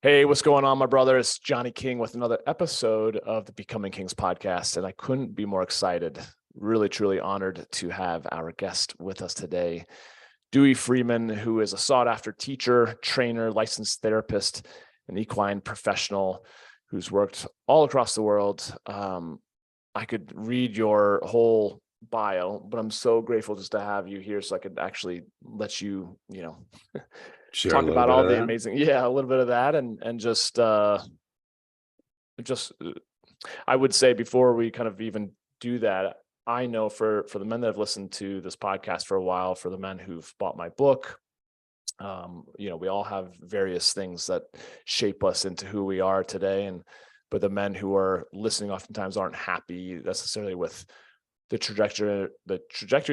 Hey, what's going on, my brother? It's Johnny King with another episode of the Becoming Kings podcast, and I couldn't be more excited. Really, truly honored to have our guest with us today, Duey Freeman, who is a sought-after teacher, trainer, licensed therapist, an equine professional who's worked all across the world. I could read your whole bio, but I'm so grateful just to have you here so I could actually let you, Share talk about all the that. amazing, a little bit of that, and just I would say before we kind of even do that, I know for the men that have listened to this podcast for a while, for the men who've bought my book, we all have various things that shape us into who we are today, but the men who are listening oftentimes aren't happy necessarily with the trajectory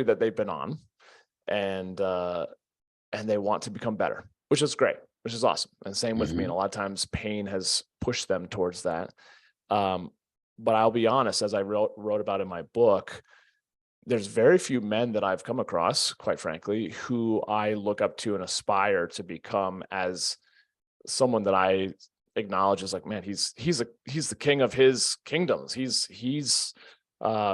that they've been on, and they want to become better, which is great, which is awesome. And same with me. And a lot of times pain has pushed them towards that. But I'll be honest, as I wrote about in my book, there's very few men that I've come across, quite frankly, who I look up to and aspire to become as someone that I acknowledge as like, man, he's the king of his kingdoms. He's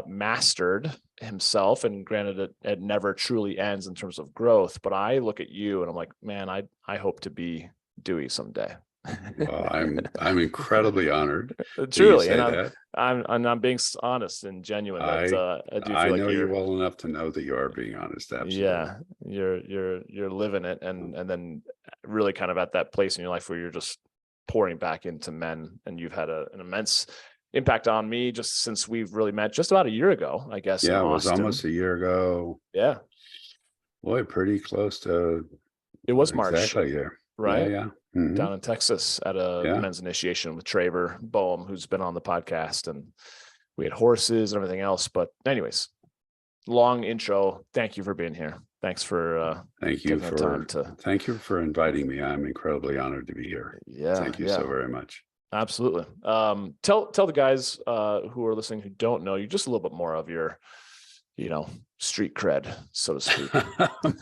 mastered himself, and granted it never truly ends in terms of growth, but I look at you and I'm like, man, I hope to be Duey someday. Well, I'm incredibly honored. Truly, and I'm being honest and genuine that I do feel like know you're you well enough to know that you are being honest. Absolutely. Yeah, you're living it, and then really kind of at that place in your life where you're just pouring back into men, and you've had an immense impact on me just since we've really met just about a year ago, I guess. Yeah, in it was Austin. almost a year ago. Yeah, Boy, pretty close to. it was March, exactly. Yeah, right? Yeah. Down in Texas at a men's initiation with Traver Boehm, who's been on the podcast, and we had horses and everything else. But anyways, long intro. Thank you for being here. Thanks for thank you taking the time to. Thank you for inviting me. I'm incredibly honored to be here. Yeah, thank you so very much. Absolutely. Tell the guys who are listening who don't know you just a little bit more of your, street cred, so to speak.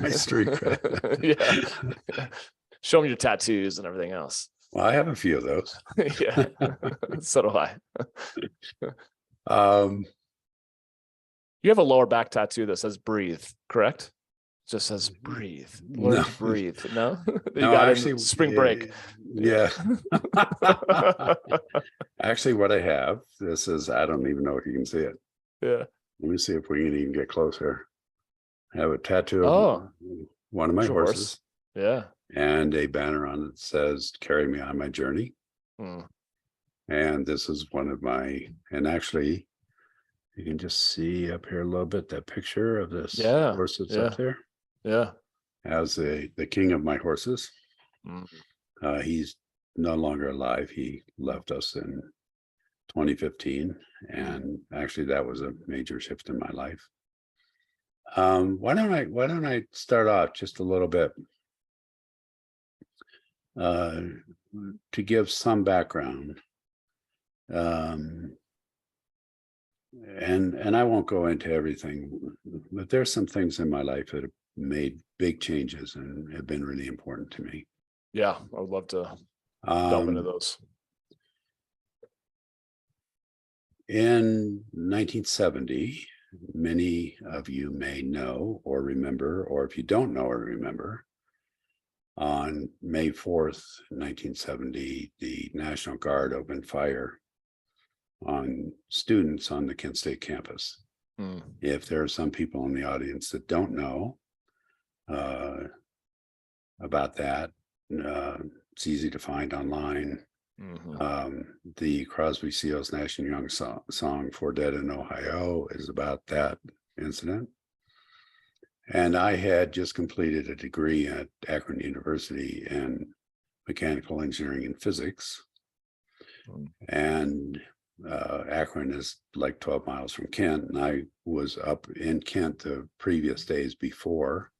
My street cred. Yeah. Show me your tattoos and everything else. Well, I have a few of those. Yeah. So do I. You have a lower back tattoo that says breathe, correct? Just says breathe. Learn to breathe. No? You got actually in spring break. Yeah. Actually, what I have, this is, I don't even know if you can see it. Yeah. Let me see if we can even get closer. I have a tattoo of one of my horses. Yeah. And a banner on it that says, "Carry me on my journey." And this is one of my, and actually, you can just see up here a little bit that picture of this horse that's up there. Yeah. As the king of my horses. He's no longer alive. He left us in 2015. And actually that was a major shift in my life. Why don't I start off just a little bit to give some background. And I won't go into everything, but there's some things in my life that have made big changes and have been really important to me. Yeah, I would love to delve into those. In 1970, many of you may know or remember, or if you don't know or remember, on May 4th, 1970, the National Guard opened fire on students on the Kent State campus. If there are some people in the audience that don't know about that, it's easy to find online. The Crosby, Stills, Nash and Young song "For Dead in Ohio" is about that incident. And I had just completed a degree at Akron University in mechanical engineering and physics. And Akron is like 12 miles from Kent, and I was up in Kent the previous days before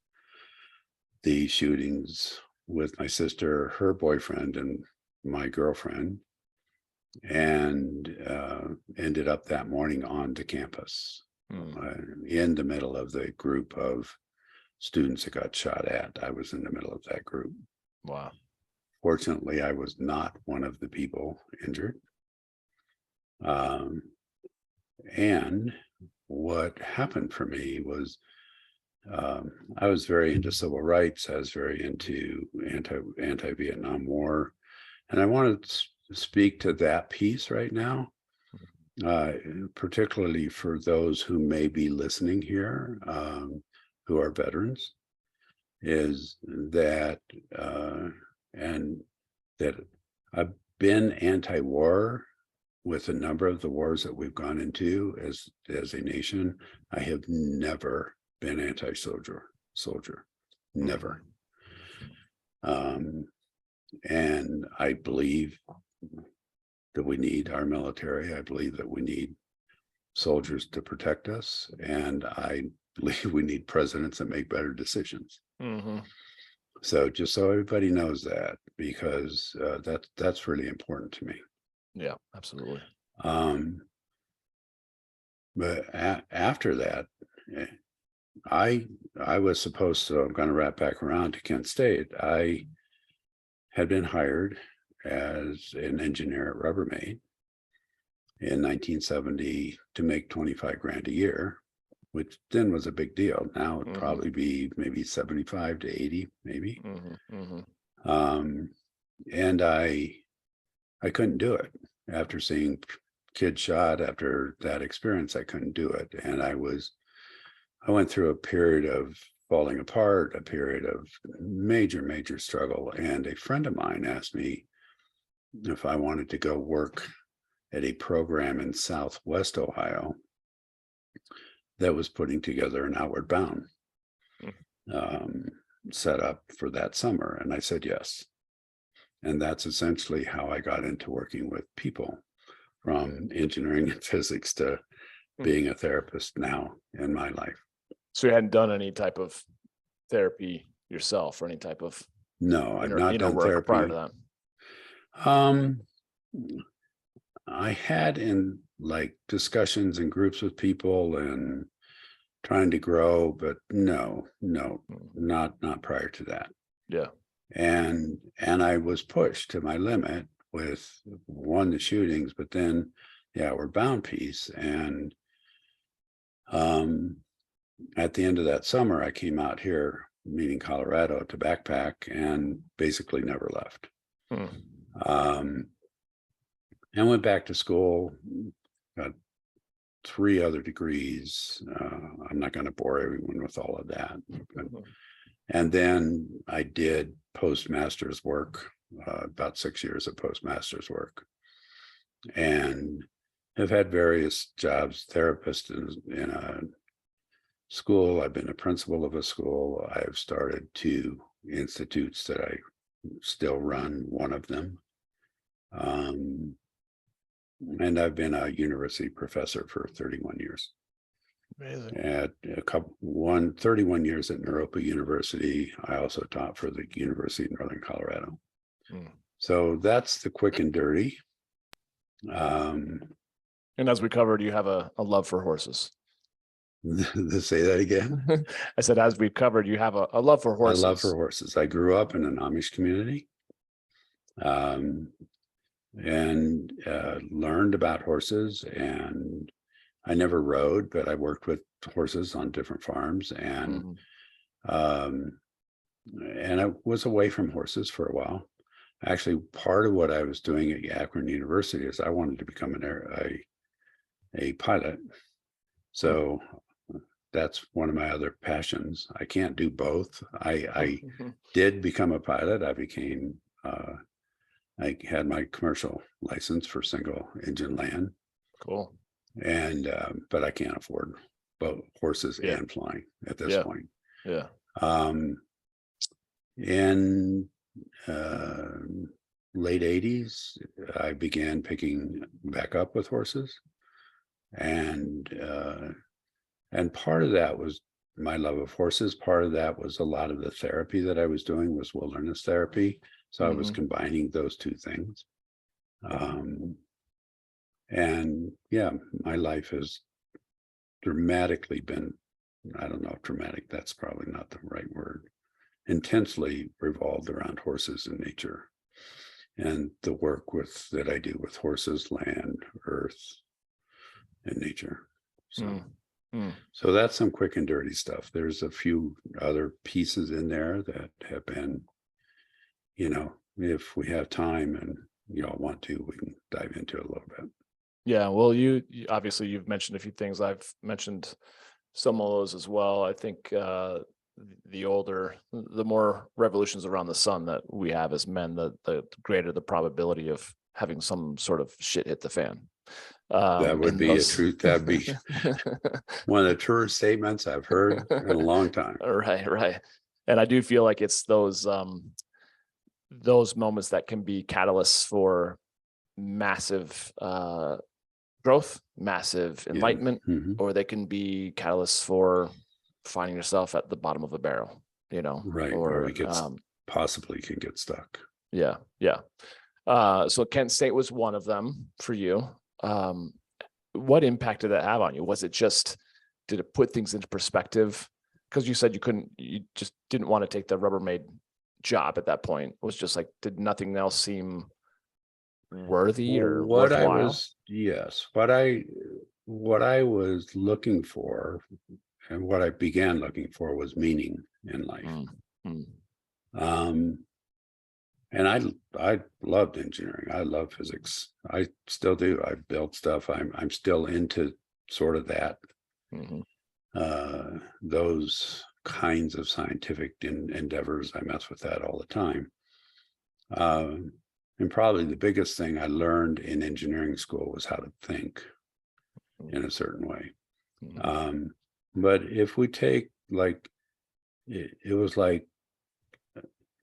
the shootings with my sister, her boyfriend, and my girlfriend, and ended up that morning on the campus in the middle of the group of students that got shot at. I was in the middle of that group. Wow. Fortunately, I was not one of the people injured. And what happened for me was I was very into civil rights. I was very into anti-Vietnam War. And I want to speak to that piece right now, particularly for those who may be listening here, who are veterans, is that, and that I've been anti-war with a number of the wars that we've gone into as a nation. I have never been anti-soldier, never. And I believe that we need our military. I believe that we need soldiers to protect us. And I believe we need presidents that make better decisions. So just so everybody knows that, because that's really important to me. Yeah, absolutely. But after that, I was supposed to, I'm going to wrap back around to Kent State. I had been hired as an engineer at Rubbermaid in 1970 to make 25 grand a year, which then was a big deal. Now it'd probably be maybe 75 to 80, maybe. And I couldn't do it. After seeing kids shot, after that experience, I couldn't do it. And I went through a period of falling apart, a period of major struggle. And a friend of mine asked me if I wanted to go work at a program in Southwest Ohio that was putting together an Outward Bound set up for that summer. And I said yes. And that's essentially how I got into working with people, from engineering and physics to being a therapist now in my life. So you hadn't done any type of therapy yourself, or any type of No, I've not done work therapy prior to that? I had in like discussions and groups with people and trying to grow, but no, not prior to that. Yeah. And I was pushed to my limit with the shootings, but then the Outward Bound piece. And at the end of that summer, I came out here, meaning Colorado, to backpack and basically never left. And went back to school, got 3 other degrees. I'm not going to bore everyone with all of that. And then I did postmaster's work, about 6 years of postmaster's work, and have had various jobs, therapist in a school. I've been a principal of a school. I've started 2 institutes that I still run, one of them. And I've been a university professor for 31 years. Amazing. At 31 years at Naropa University. I also taught for the University of Northern Colorado. So that's the quick and dirty. And as we covered, you have a love for horses. Say that again. I said, as we've covered, you have a love for horses. I love for horses. I grew up in an Amish community. And learned about horses, and I never rode, but I worked with horses on different farms, and and I was away from horses for a while. Actually, part of what I was doing at Akron University is I wanted to become a pilot. So that's one of my other passions. I can't do both. I did become a pilot. I had my commercial license for single engine land. Cool. And, but I can't afford both horses and flying at this point. Yeah. In late 80s, I began picking back up with horses. And part of that was my love of horses. Part of that was a lot of the therapy that I was doing was wilderness therapy. So I was combining those 2 things. And yeah, my life has dramatically been, I don't know if dramatic, that's probably not the right word, intensely revolved around horses and nature. and the work that I do with horses, land, earth, and nature. So, so that's some quick and dirty stuff. There's a few other pieces in there that have been, if we have time and y'all want to, we can dive into it a little bit. Yeah, well, you obviously you've mentioned a few things. I've mentioned some of those as well. I think the more revolutions around the sun that we have as men, the greater the probability of having some sort of shit hit the fan. That would be a truth. That'd be one of the truest statements I've heard in a long time. Right. And I do feel like it's those moments that can be catalysts for massive growth, massive enlightenment, or they can be catalysts for finding yourself at the bottom of a barrel, right, or we possibly can get stuck. Yeah. So Kent State was one of them for you. What impact did that have on you? Was it did it put things into perspective? Because you said you just didn't want to take the Rubbermaid job at that point. It was just like, did nothing else seem worthy or worthwhile? What I was looking for, and what I began looking for, was meaning in life. And I loved engineering. I love physics. I still do. I built stuff. I'm still into sort of that, those kinds of scientific endeavors. I mess with that all the time. And probably the biggest thing I learned in engineering school was how to think in a certain way. But if we take it was like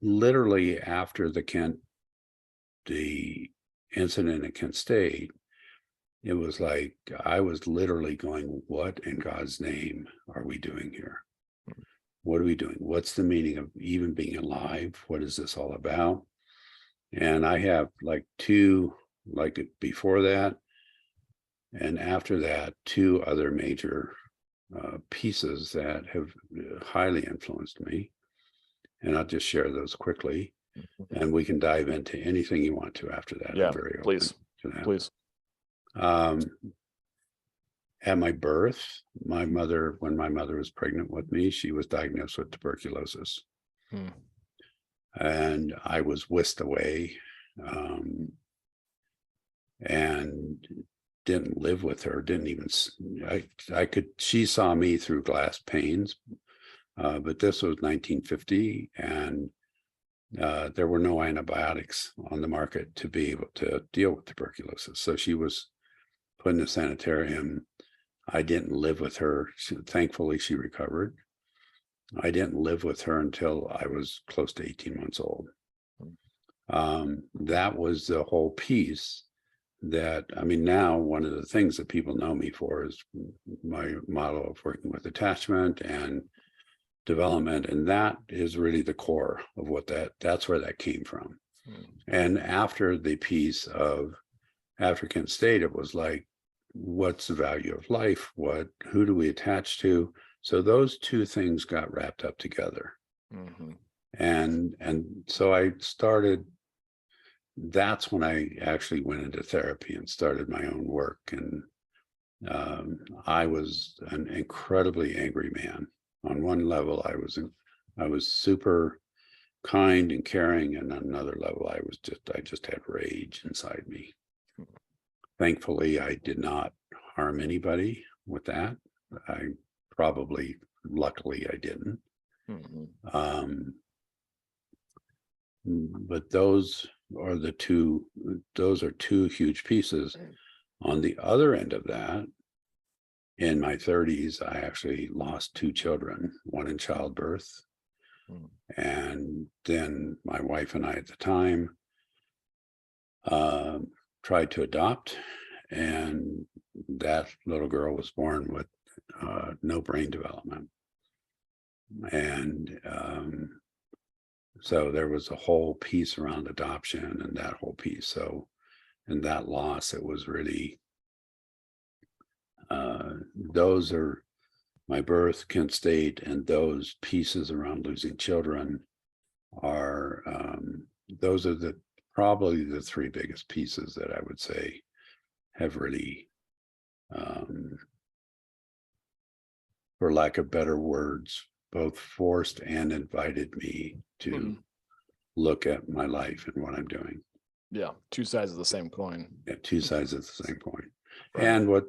literally after the incident at Kent State, it was like I was literally going, what in God's name are we doing here? What are we doing? What's the meaning of even being alive? What is this all about? And I have before that and after that, two other major pieces that have highly influenced me. And I'll just share those quickly, and we can dive into anything you want to after that. Yeah, I'm very please. open to that. Please. At my birth, when my mother was pregnant with me, she was diagnosed with tuberculosis. And I was whisked away, and didn't live with her. She saw me through glass panes. But this was 1950, and there were no antibiotics on the market to be able to deal with tuberculosis. So she was put in a sanitarium. I didn't live with her. Thankfully, she recovered. I didn't live with her until I was close to 18 months old. That was the whole piece now one of the things that people know me for is my model of working with attachment and development, and that is really the core of that's where that came from. And after the piece of Kent State, it was like, what's the value of life? Who do we attach to? So those two things got wrapped up together. And so I started, that's when I actually went into therapy and started my own work. And I was an incredibly angry man. On one level, I was super kind and caring, and on another level, I just had rage inside me. Thankfully, I did not harm anybody with that. Luckily, I didn't. But those are two huge pieces. On the other end of that, in my 30s, I actually lost two children, one in childbirth. And then my wife and I at the time tried to adopt, and that little girl was born with no brain development. And so there was a whole piece around adoption and that whole piece. So in that loss, it was really, those are my birth, Kent State, and those pieces around losing children are, those are probably the three biggest pieces that I would say have really, for lack of better words, both forced and invited me to look at my life and what I'm doing. Yeah, two sides of the same coin. Yeah, two sides of the same coin. Right. And what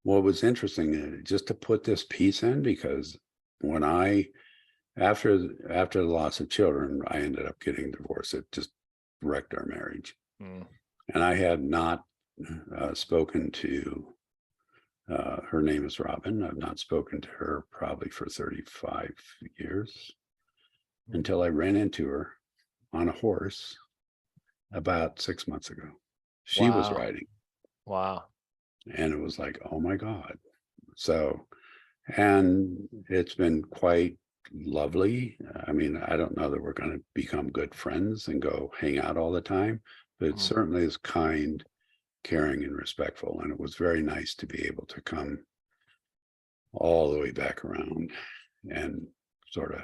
was interesting, just to put this piece in, because when after the loss of children, I ended up getting divorced. It just wrecked our marriage. And I had not spoken to, her name is Robin. I've not spoken to her probably for 35 years until I ran into her on a horse about 6 months ago. She was Wow. riding. Wow. And it was like, oh my God. So, and it's been quite lovely. I mean, I don't know that we're going to become good friends and go hang out all the time, but it certainly is kind, caring, and respectful. And it was very nice to be able to come all the way back around and sort of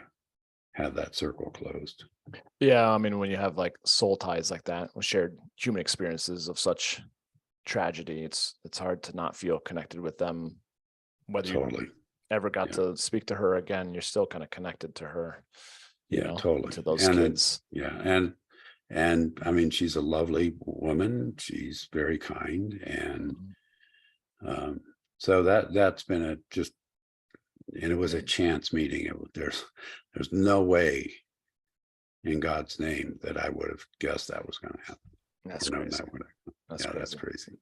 have that circle closed. Yeah, I mean, when you have like soul ties like that, with shared human experiences of such tragedy, it's hard to not feel connected with them. Whether Totally. you ever got to speak to her again, you're still kind of connected to her. You know, totally. to those And kids. And I mean, she's a lovely woman. She's very kind. And so that's been and it was a chance meeting. There's no way in God's name that I would have guessed that was going to happen. That's crazy. That's crazy.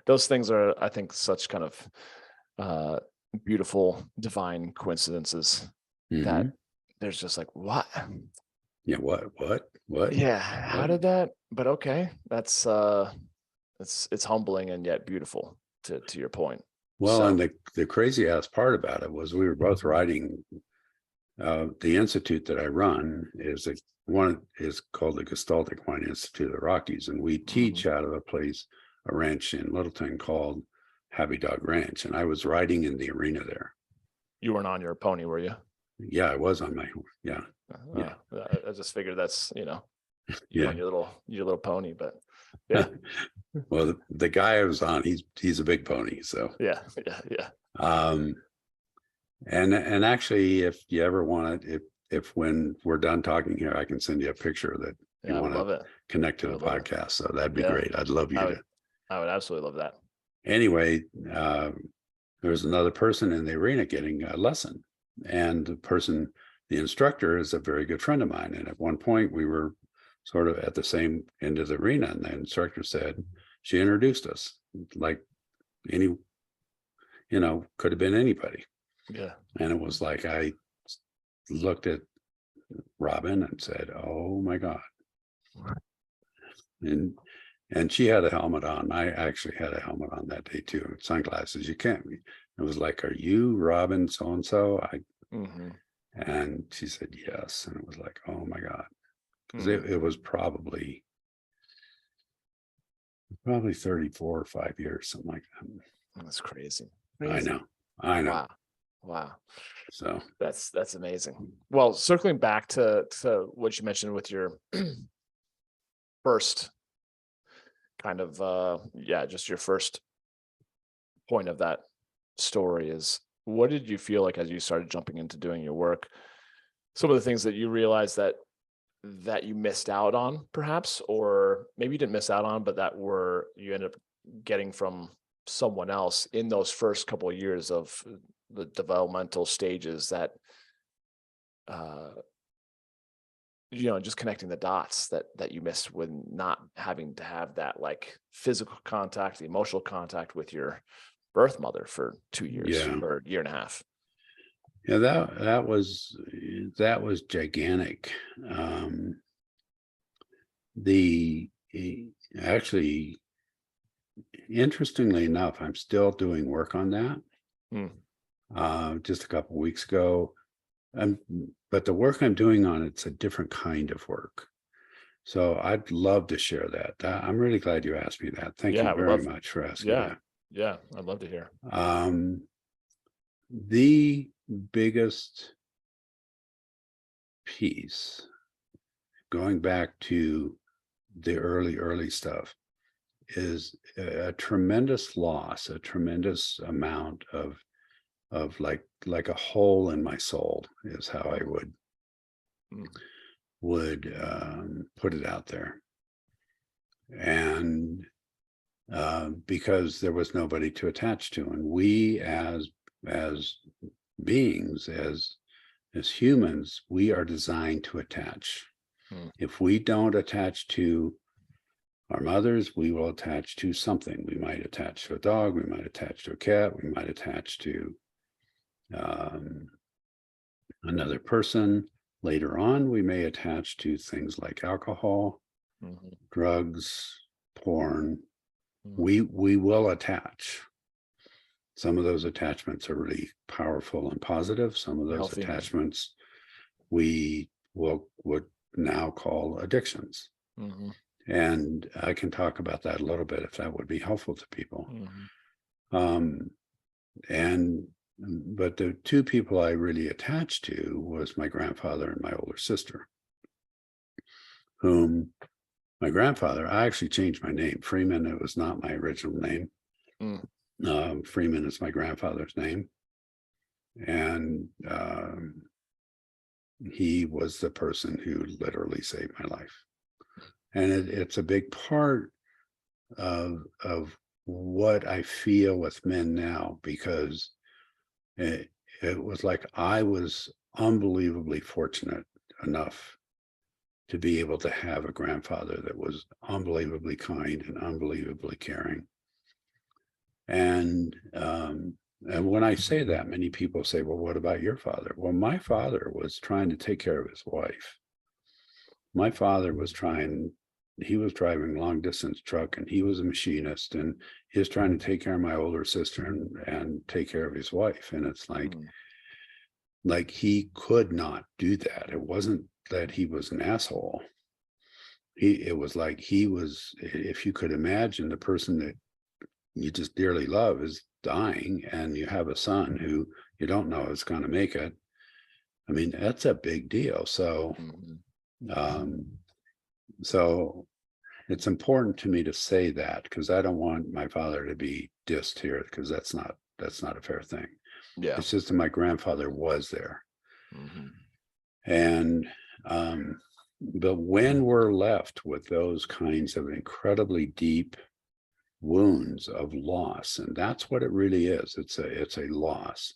Those things are, I think, such kind of beautiful divine coincidences that there's just like, what? Yeah, what? Yeah, how did that? But okay, that's it's humbling and yet beautiful to your point. Well, So, and the crazy ass part about it was we were both riding. The institute that I run is called the Gestalt Equine Institute of the Rockies, and we teach out of a ranch in Littleton called Happy Dog Ranch. And I was riding in the arena there. you weren't on your pony, were you? Yeah, I was on my I just figured that's you on your little pony, but yeah. Well, the guy I was on, he's a big pony, so yeah. And actually, if you ever want it, if when we're done talking here, I can send you a picture that you want to connect to the podcast. So that'd be great. I'd love you I would absolutely love that. Anyway, there was another person in the arena getting a lesson, and the instructor is a very good friend of mine. And at one point we were sort of at the same end of the arena, and the instructor said, she introduced us like could have been anybody. Yeah. And it was like, I looked at Robin and said, oh my God. And she had a helmet on. I actually had a helmet on that day too, and sunglasses. It was like, are you Robin so-and-so? And she said, yes. And it was like, oh my God. Because it was probably 34 or 5 years, something like that. That's crazy. I know. Wow. So that's amazing. Well, circling back to what you mentioned with your first kind of just your first point of that story is, what did you feel like as you started jumping into doing your work, some of the things that you realized that you missed out on, perhaps, or maybe you didn't miss out on, but you ended up getting from someone else in those first couple of years of the developmental stages that just connecting the dots that you missed when not having to have that like physical contact, the emotional contact with your birth mother for 2 years or a year and a half. Yeah, that was gigantic. Actually, interestingly enough, I'm still doing work on that. Just a couple of weeks ago, but the work I'm doing on it's a different kind of work. So I'd love to share that. I'm really glad you asked me that. Thank you very much for asking that. Yeah, I'd love to hear. The biggest piece, going back to the early stuff is a tremendous loss, a tremendous amount of like a hole in my soul is how I would put it out there. And because there was nobody to attach to, and we as beings, as humans, we are designed to attach. If we don't attach to our mothers, we will attach to something. We might attach to a dog, we might attach to a cat, we might attach to another person. Later on, we may attach to things like alcohol, drugs, porn. We will attach. Some of those attachments are really powerful and positive. Some of those Healthy. attachments we would now call addictions. And I can talk about that a little bit if that would be helpful to people. But the two people I really attached to was my grandfather and my older sister, whom my grandfather, I actually changed my name. Freeman, it was not my original name. Freeman is my grandfather's name. And he was the person who literally saved my life. And it's a big part of what I feel with men now, because it was like I was unbelievably fortunate enough to be able to have a grandfather that was unbelievably kind and unbelievably caring. And when I say that, many people say, well, what about your father? Well, my father was trying to take care of his wife. My father was he was driving long distance truck, and he was a machinist, and he was trying to take care of my older sister and take care of his wife. And it's like he could not do that. It wasn't that he was an asshole. It was like he was, if you could imagine the person that you just dearly love is dying, and you have a son who you don't know is going to make it. I mean, that's a big deal. So, so it's important to me to say that, because I don't want my father to be dissed here, because that's not a fair thing. Yeah. It's just that my grandfather was there. And but when we're left with those kinds of incredibly deep wounds of loss, and that's what it really is, it's a loss.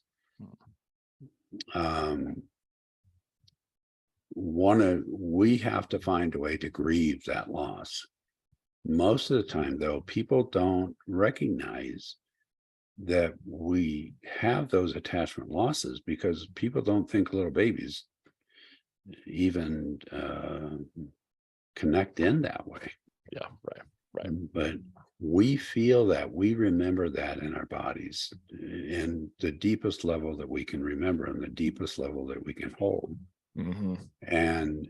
We have to find a way to grieve that loss. Most of the time, though, people don't recognize that we have those attachment losses, because people don't think little babies even connect in that way. Yeah, right. But we feel that, we remember that in our bodies in the deepest level that we can remember, and the deepest level that we can hold. And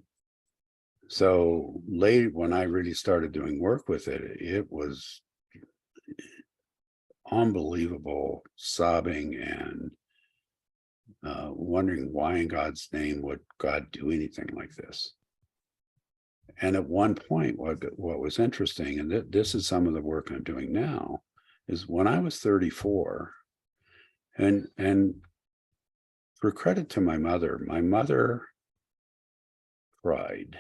so late, when I really started doing work with it, it was unbelievable sobbing and wondering why in God's name would God do anything like this. And at one point, what was interesting, and this is some of the work I'm doing now, is when I was 34, and for credit to my mother cried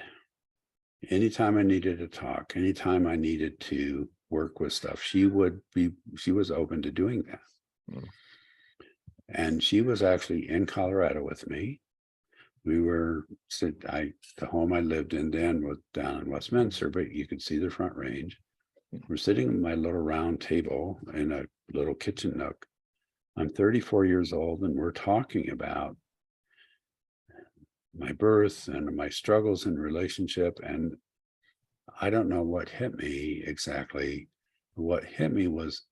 anytime I needed to talk, anytime I needed to work with stuff. She was open to doing that. And she was actually in Colorado with me. We were, the home I lived in then was down in Westminster, but you could see the Front Range. We're sitting at my little round table in a little kitchen nook. I'm 34 years old, and we're talking about my birth and my struggles in relationship. And I don't know what hit me exactly. What hit me was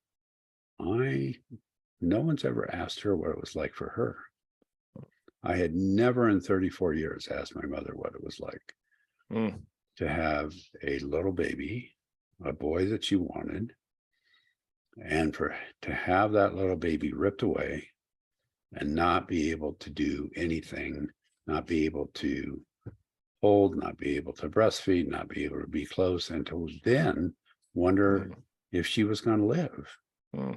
no one's ever asked her what it was like for her. I had never in 34 years asked my mother what it was like to have a little baby, a boy that she wanted, and to have that little baby ripped away and not be able to do anything, not be able to hold, not be able to breastfeed, not be able to be close, and to then wonder if she was going to live. Mm.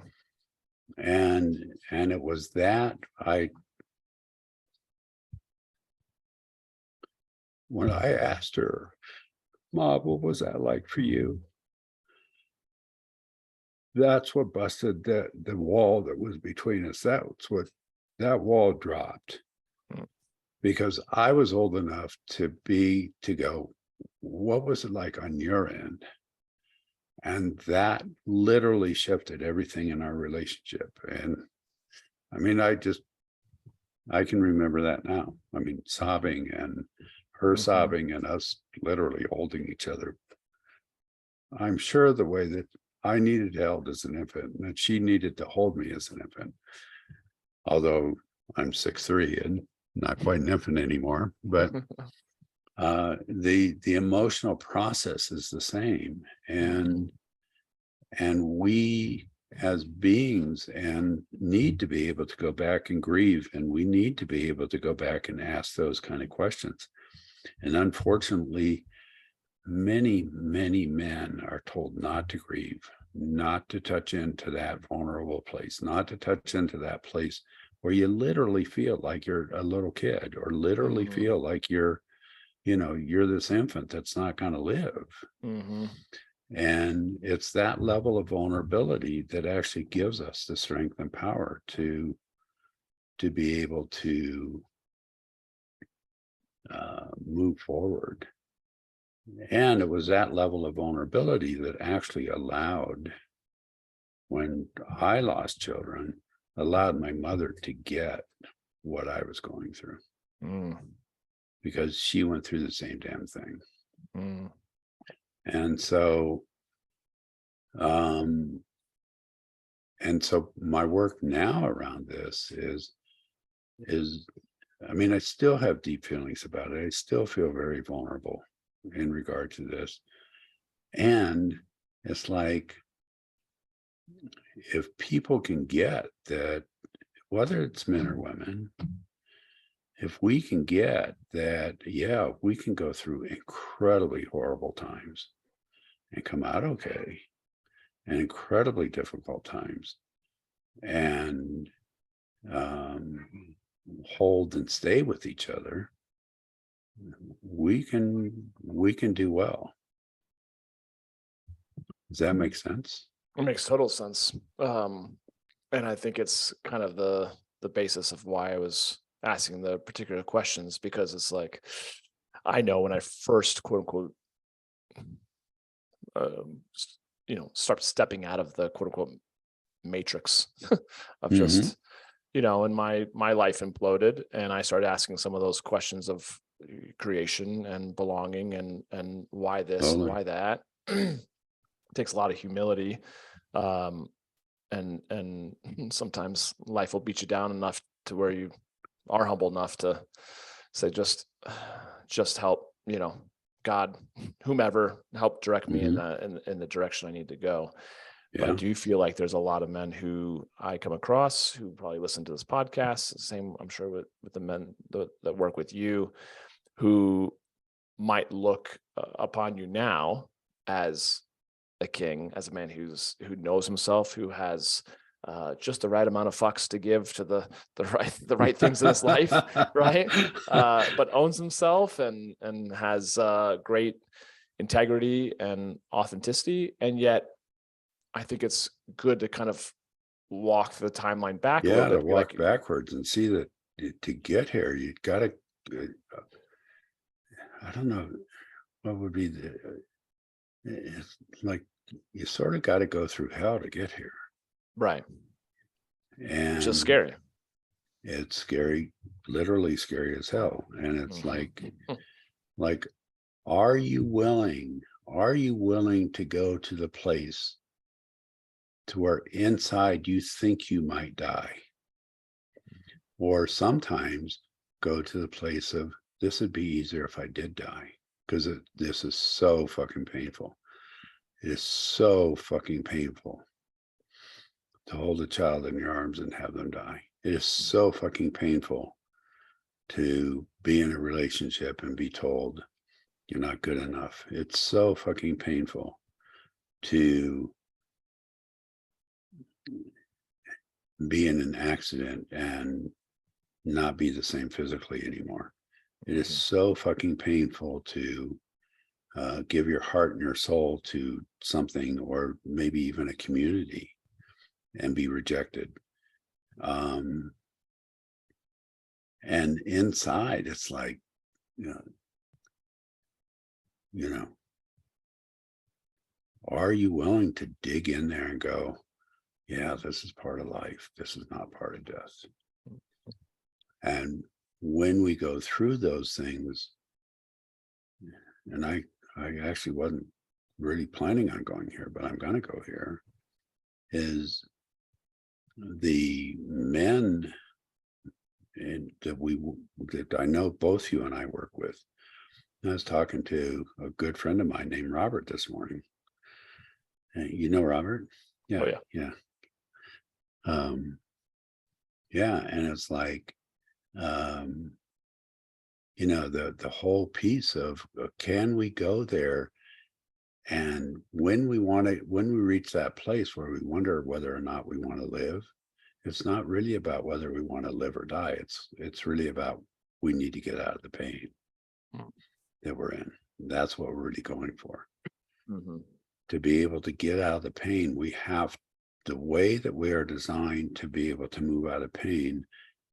And it was that when I asked her, Mom, what was that like for you? That's what busted the wall that was between us. That's what that wall dropped, Mm. because I was old enough to go, what was it like on your end? And that literally shifted everything in our relationship. And I mean, I can remember that now. I mean, sobbing and her Mhm. sobbing and us literally holding each other. I'm sure the way that I needed held as an infant, and that she needed to hold me as an infant. Although I'm 6'3" and not quite an infant anymore, but the emotional process is the same. And we as beings and need to be able to go back and grieve, and we need to be able to go back and ask those kind of questions. And unfortunately, many men are told not to grieve, not to touch into that vulnerable place, not to touch into that place where you literally feel like you're a little kid, or literally feel like you're this infant that's not going to live. And it's that level of vulnerability that actually gives us the strength and power to be able to move forward. And it was that level of vulnerability that actually allowed, when I lost children, allowed my mother to get what I was going through, because she went through the same damn thing. And so my work now around this is I mean, I still have deep feelings about it. I still feel very vulnerable in regard to this. And it's like, if people can get that, whether it's men or women, if we can get that, yeah, we can go through incredibly horrible times and come out okay, and incredibly difficult times, and hold and stay with each other, we can do well. Does that make sense? It makes total sense. And I think it's kind of the basis of why I was asking the particular questions, because it's like, I know when I first quote unquote start stepping out of the quote unquote matrix of just, and my life imploded, and I started asking some of those questions of creation and belonging and why this and why that. It takes a lot of humility, and sometimes life will beat you down enough to where you are humble enough to say, just help, God, whomever, help direct me in the direction I need to go. But I do feel like there's a lot of men who I come across who probably listen to this podcast, same, I'm sure, with the men that work with you, who might look upon you now as a king, as a man who knows himself, who has just the right amount of fucks to give to the right things in his life, right? But owns himself and has great integrity and authenticity. And yet I think it's good to kind of walk the timeline back a little bit. To walk backwards and see that to get here, you got to, I don't know what would be it's like, you sort of got to go through hell to get here. Right. And it's just scary. It's scary, literally scary as hell. And it's like, are you willing to go to the place to where inside you think you might die? Or sometimes go to the place of, this would be easier if I did die, because this is so fucking painful. It is so fucking painful to hold a child in your arms and have them die. It is so fucking painful to be in a relationship and be told, you're not good enough. It's so fucking painful to be in an accident and not be the same physically anymore. It is so fucking painful to give your heart and your soul to something, or maybe even a community, and be rejected. And inside, it's like, you know, are you willing to dig in there and go, yeah, this is part of life. This is not part of death. And when we go through those things, and I actually wasn't really planning on going here, but I'm going to go here, is the men that I know both you and I work with. I was talking to a good friend of mine named Robert this morning. You know Robert? Yeah. Oh, yeah. Yeah. Yeah. And it's like, the whole piece of can we go there? And when we reach that place where we wonder whether or not we want to live, it's not really about whether we want to live or die. It's really about, we need to get out of the pain that we're in. That's what we're really going for. To be able to get out of the pain, the way that we are designed to be able to move out of pain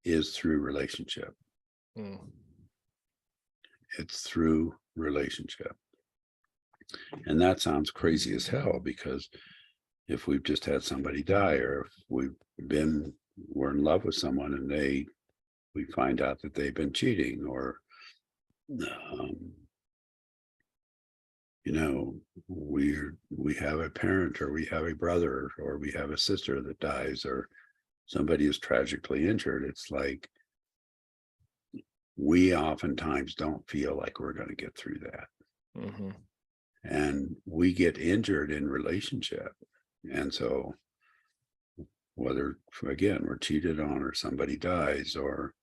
is through relationship. It's through relationship. And that sounds crazy as hell, because if we've just had somebody die, or if we're in love with someone and we find out that they've been cheating, or we have a parent, or we have a brother, or we have a sister that dies, or somebody is tragically injured, it's like we oftentimes don't feel like we're going to get through that. And we get injured in relationship. And so whether, again, we're cheated on, or somebody dies, or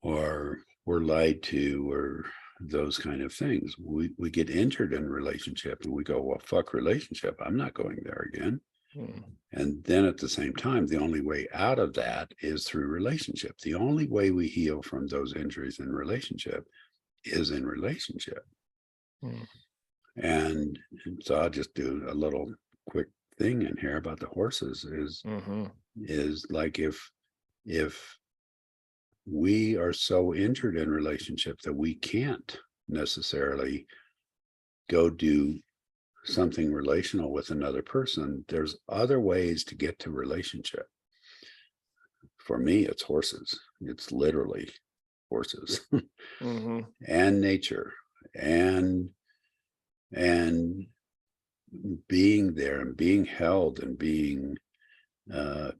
we're lied to, or those kind of things, we get injured in relationship, and we go, well, fuck relationship, I'm not going there again. And then at the same time, the only way out of that is through relationship. The only way we heal from those injuries in relationship is in relationship. And so I'll just do a little quick thing in here about the horses is like, if we are so injured in relationship that we can't necessarily go do something relational with another person, there's other ways to get to relationship. For me, it's horses. It's literally horses. And nature, and being there, and being held, and being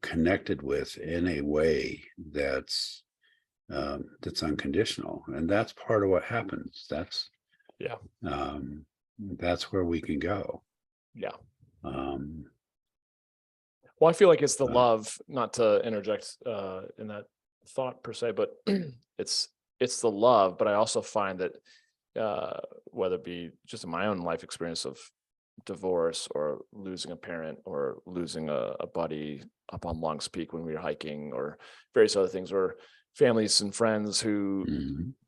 connected with in a way that's unconditional. And that's part of what happens. That's where we can go. Well, I feel like it's the love, not to interject in that thought per se, but it's the love. But I also find that whether it be just in my own life experience of divorce, or losing a parent, or losing a buddy up on Long's Peak when we were hiking, or various other things, or families and friends who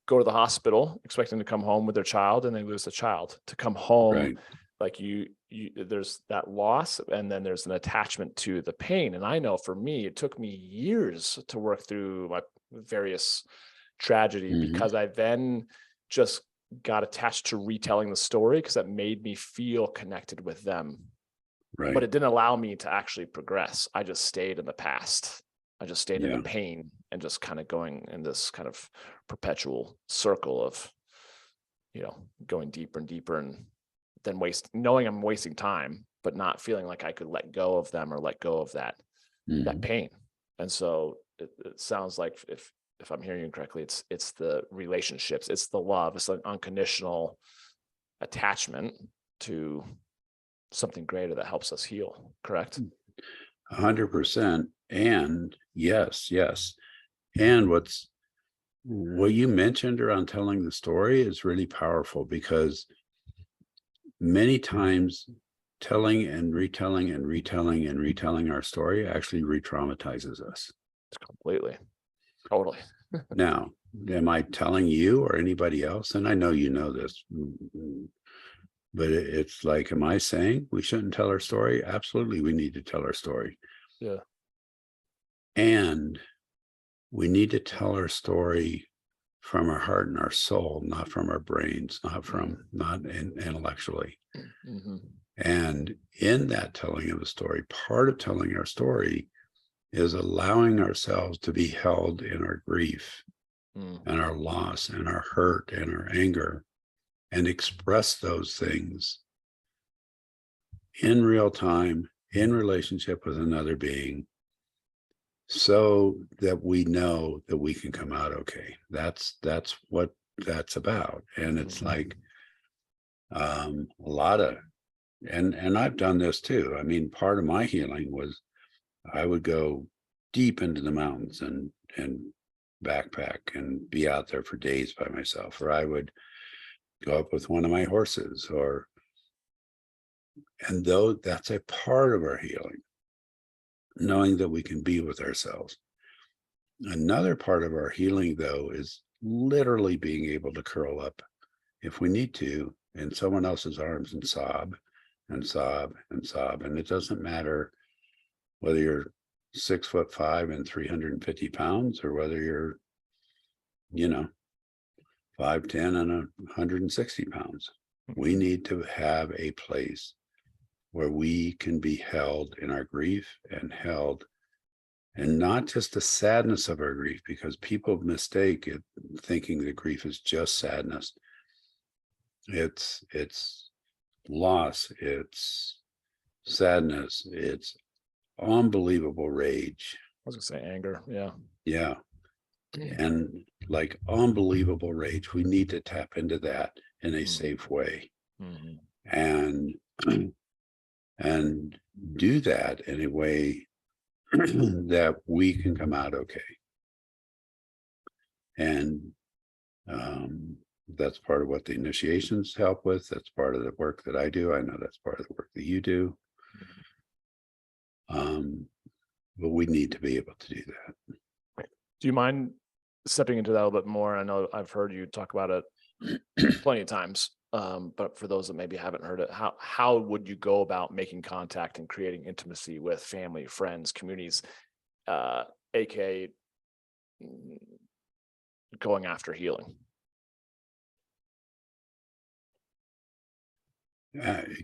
go to the hospital expecting to come home with their child, and they lose the child. To come home, like you there's that loss, and then there's an attachment to the pain. And I know for me, it took me years to work through my various tragedy, because I then just got attached to retelling the story, because that made me feel connected with them. But it didn't allow me to actually progress. I just stayed in the past. I just stayed in the pain, and just kind of going in this kind of perpetual circle of, going deeper and deeper, and then knowing I'm wasting time, but not feeling like I could let go of them, or let go of that pain. And so it sounds like, if I'm hearing you correctly, it's the relationships, it's the love, it's an unconditional attachment to something greater that helps us heal. Correct? 100%. And yes. And what's what you mentioned around telling the story is really powerful, because many times telling and retelling and retelling and retelling our story actually re-traumatizes us. Completely. Totally. Now, am I telling you or anybody else? And I know you know this, but it's like, am I saying we shouldn't tell our story? Absolutely, we need to tell our story. Yeah. And we need to tell our story from our heart and our soul, not from our brains, not intellectually. Mm-hmm. And in that telling of the story, part of telling our story is allowing ourselves to be held in our grief and our loss and our hurt and our anger, and express those things in real time, in relationship with another being, so that we know that we can come out okay. That's what that's about. And it's like a lot of, and I've done this too. I mean, part of my healing was I would go deep into the mountains and backpack and be out there for days by myself, or I would go up with one of my horses, and though that's a part of our healing, knowing that we can be with ourselves. Another part of our healing, though, is literally being able to curl up if we need to in someone else's arms and sob and sob and sob. And it doesn't matter whether you're 6'5" and 350 pounds, or whether you're, 5'10" and 160 pounds. We need to have a place where we can be held in our grief, and held, and not just the sadness of our grief, because people mistake it thinking that grief is just sadness. It's loss, it's sadness, it's unbelievable rage. I was gonna say anger. Yeah. Yeah. And like unbelievable rage. We need to tap into that in a safe way. And do that in a way that we can come out okay. And that's part of what the initiations help with. That's part of the work that I do. I know that's part of the work that you do. But we need to be able to do that. Do you mind stepping into that a little bit more? I know I've heard you talk about it plenty of times, but for those that maybe haven't heard it, how would you go about making contact and creating intimacy with family, friends, communities, aka going after healing?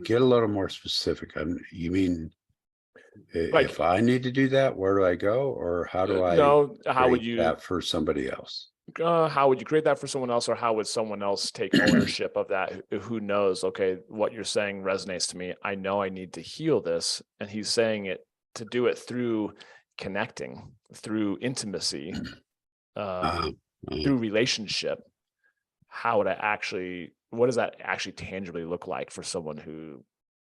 Get a little more specific. You mean, Like, if I need to do that, where do I go, or how do I no, how would create you that for somebody else? how would you create that for someone else, or how would someone else take ownership of that? Who knows? Okay, what you're saying resonates to me. I know I need to heal this, and he's saying it to do it through connecting, through intimacy, through relationship. How would I actually? What does that actually tangibly look like for someone who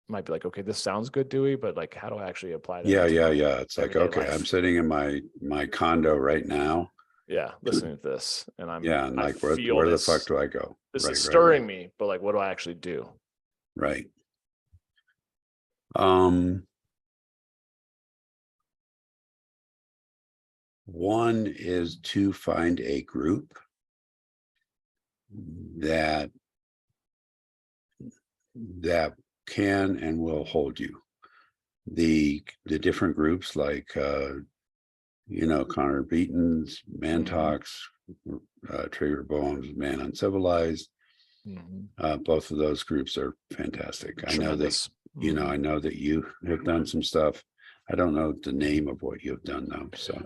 might be like, okay, this sounds good, Dewey, but like, how do I actually apply that? Yeah. It's like, okay, life? I'm sitting in my condo right now. Yeah, listening to this, and and I like, where the fuck do I go? This is stirring me, but like, what do I actually do? Right. One is to find a group that can and will hold you. The different groups, like Connor Beaton's Man Talks, Trader Boehm's Man Uncivilized. Both of those groups are fantastic. Tremendous. I know that you have done some stuff. I don't know the name of what you've done though. So,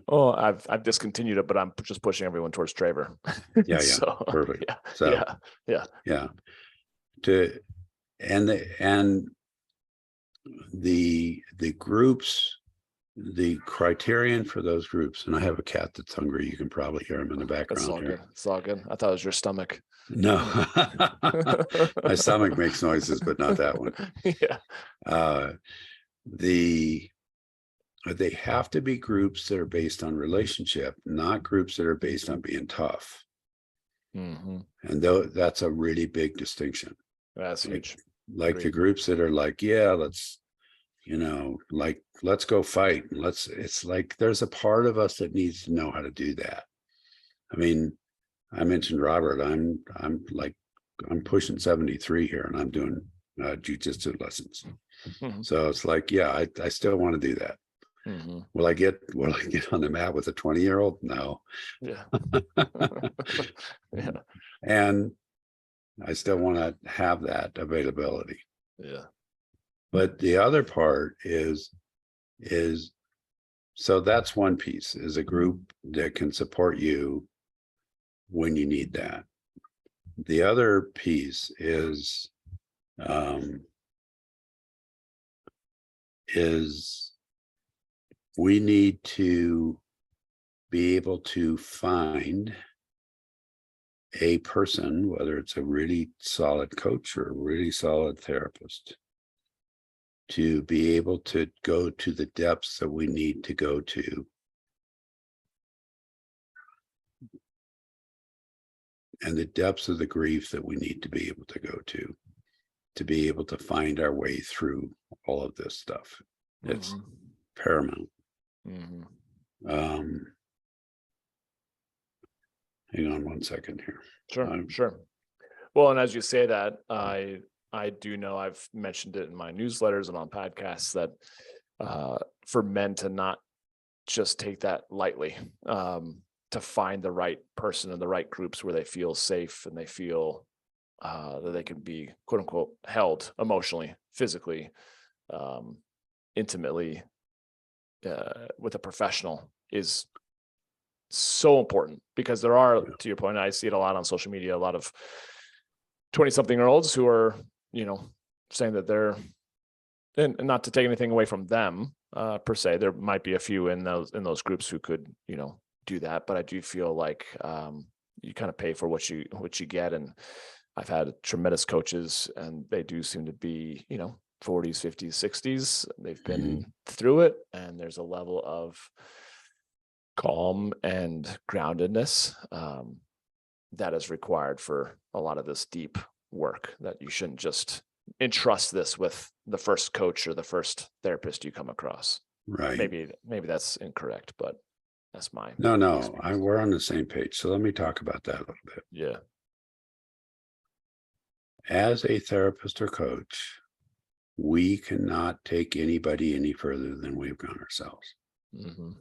I've discontinued it, but I'm just pushing everyone towards Traver. Yeah. So, Perfect. Yeah. So, Yeah. And the groups, the criterion for those groups, and I have a cat that's hungry. You can probably hear him in the background. It's all here. good. It's all good. I thought it was your stomach. No, my stomach makes noises, but not that one. Yeah. They have to be groups that are based on relationship, not groups that are based on being tough. Mhm. And though that's a really big distinction. That's Like, huge. like the Agreed. groups that are like, yeah, let's, like, let's go fight. It's like there's a part of us that needs to know how to do that. I mean, I mentioned Robert, I'm pushing 73 here and I'm doing jujitsu lessons. Mhm. So it's like, yeah, I still want to do that. Mhm. Will I get on the mat with a 20-year-old? No. Yeah. Yeah. And I still want to have that availability. Yeah. But the other part is so that's one piece, is a group that can support you when you need that. The other piece um, is we need to be able to find a person, whether it's a really solid coach or a really solid therapist, to be able to go to the depths that we need to go to, and the depths of the grief that we need to be able to go to be able to find our way through all of this stuff. It's Mhm. paramount. Mhm. Um, hang on one second here. Sure. Sure. Well, and as you say that, I do know I've mentioned it in my newsletters and on podcasts that for men to not just take that lightly, to find the right person in the right groups where they feel safe and they feel that they can be quote unquote held emotionally, physically, intimately with a professional is so important, because there are, to your point, I see it a lot on social media, a lot of 20-something-year-olds who are, saying that they're, and not to take anything away from them per se, there might be a few in those groups who could, do that. But I do feel like you kind of pay for what you get. And I've had tremendous coaches, and they do seem to be, 40s, 50s, 60s. They've been through it, and there's a level of calm and groundedness that is required for a lot of this deep work, that you shouldn't just entrust this with the first coach or the first therapist you come across. Right. Maybe that's incorrect, but that's my No, we're on the same page. So let me talk about that a little bit. Yeah. As a therapist or coach, we cannot take anybody any further than we've gone ourselves. Mm-hmm.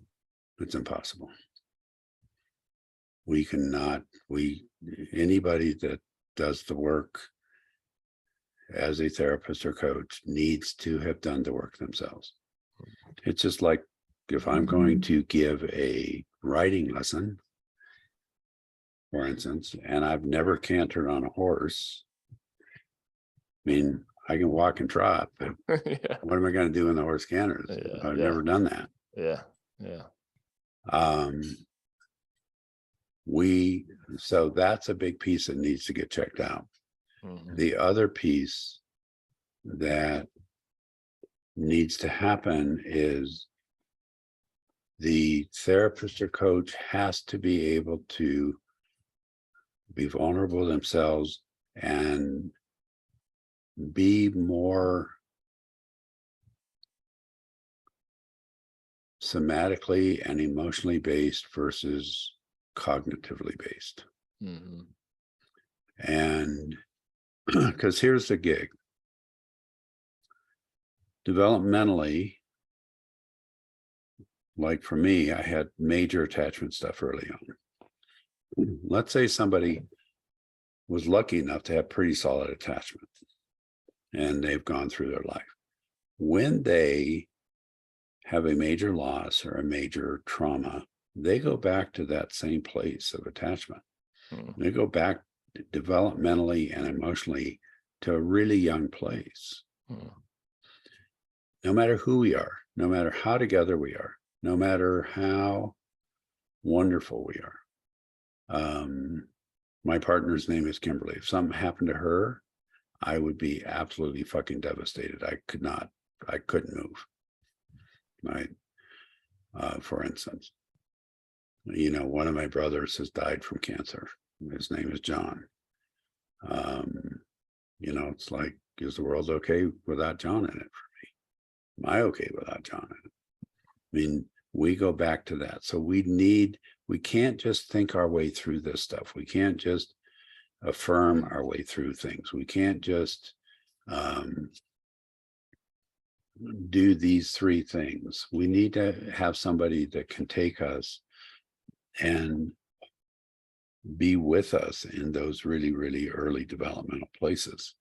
It's impossible. We cannot, anybody that does the work as a therapist or coach needs to have done the work themselves. It's just like if I'm going to give a writing lesson, for instance, and I've never cantered on a horse. I mean, I can walk and trot, but Yeah. what am I going to do when the horse canters? Yeah. I've Yeah. never done that. Yeah. Yeah. So that's a big piece that needs to get checked out. Mm-hmm. The other piece that needs to happen is the therapist or coach has to be able to be vulnerable themselves and be more somatically and emotionally based versus cognitively based. Mm-hmm. And because here's the gig. Developmentally, like for me, I had major attachment stuff early on. Let's say somebody was lucky enough to have pretty solid attachment and they've gone through their life. When they have a major loss or a major trauma, they go back to that same place of attachment. Mm-hmm. They go back developmentally and emotionally to a really young place. Mm-hmm. No matter who we are, no matter how together we are, no matter how wonderful we are. My partner's name is Kimberly. If something happened to her, I would be absolutely fucking devastated. I couldn't move. Right. For instance, one of my brothers has died from cancer. His name is John. It's like, is the world okay without John in it for me? Am I okay without John in it? I mean, we go back to that. So we can't just think our way through this stuff. We can't just affirm our way through things. We can't just do these three things. We need to have somebody that can take us and be with us in those really, really early developmental places.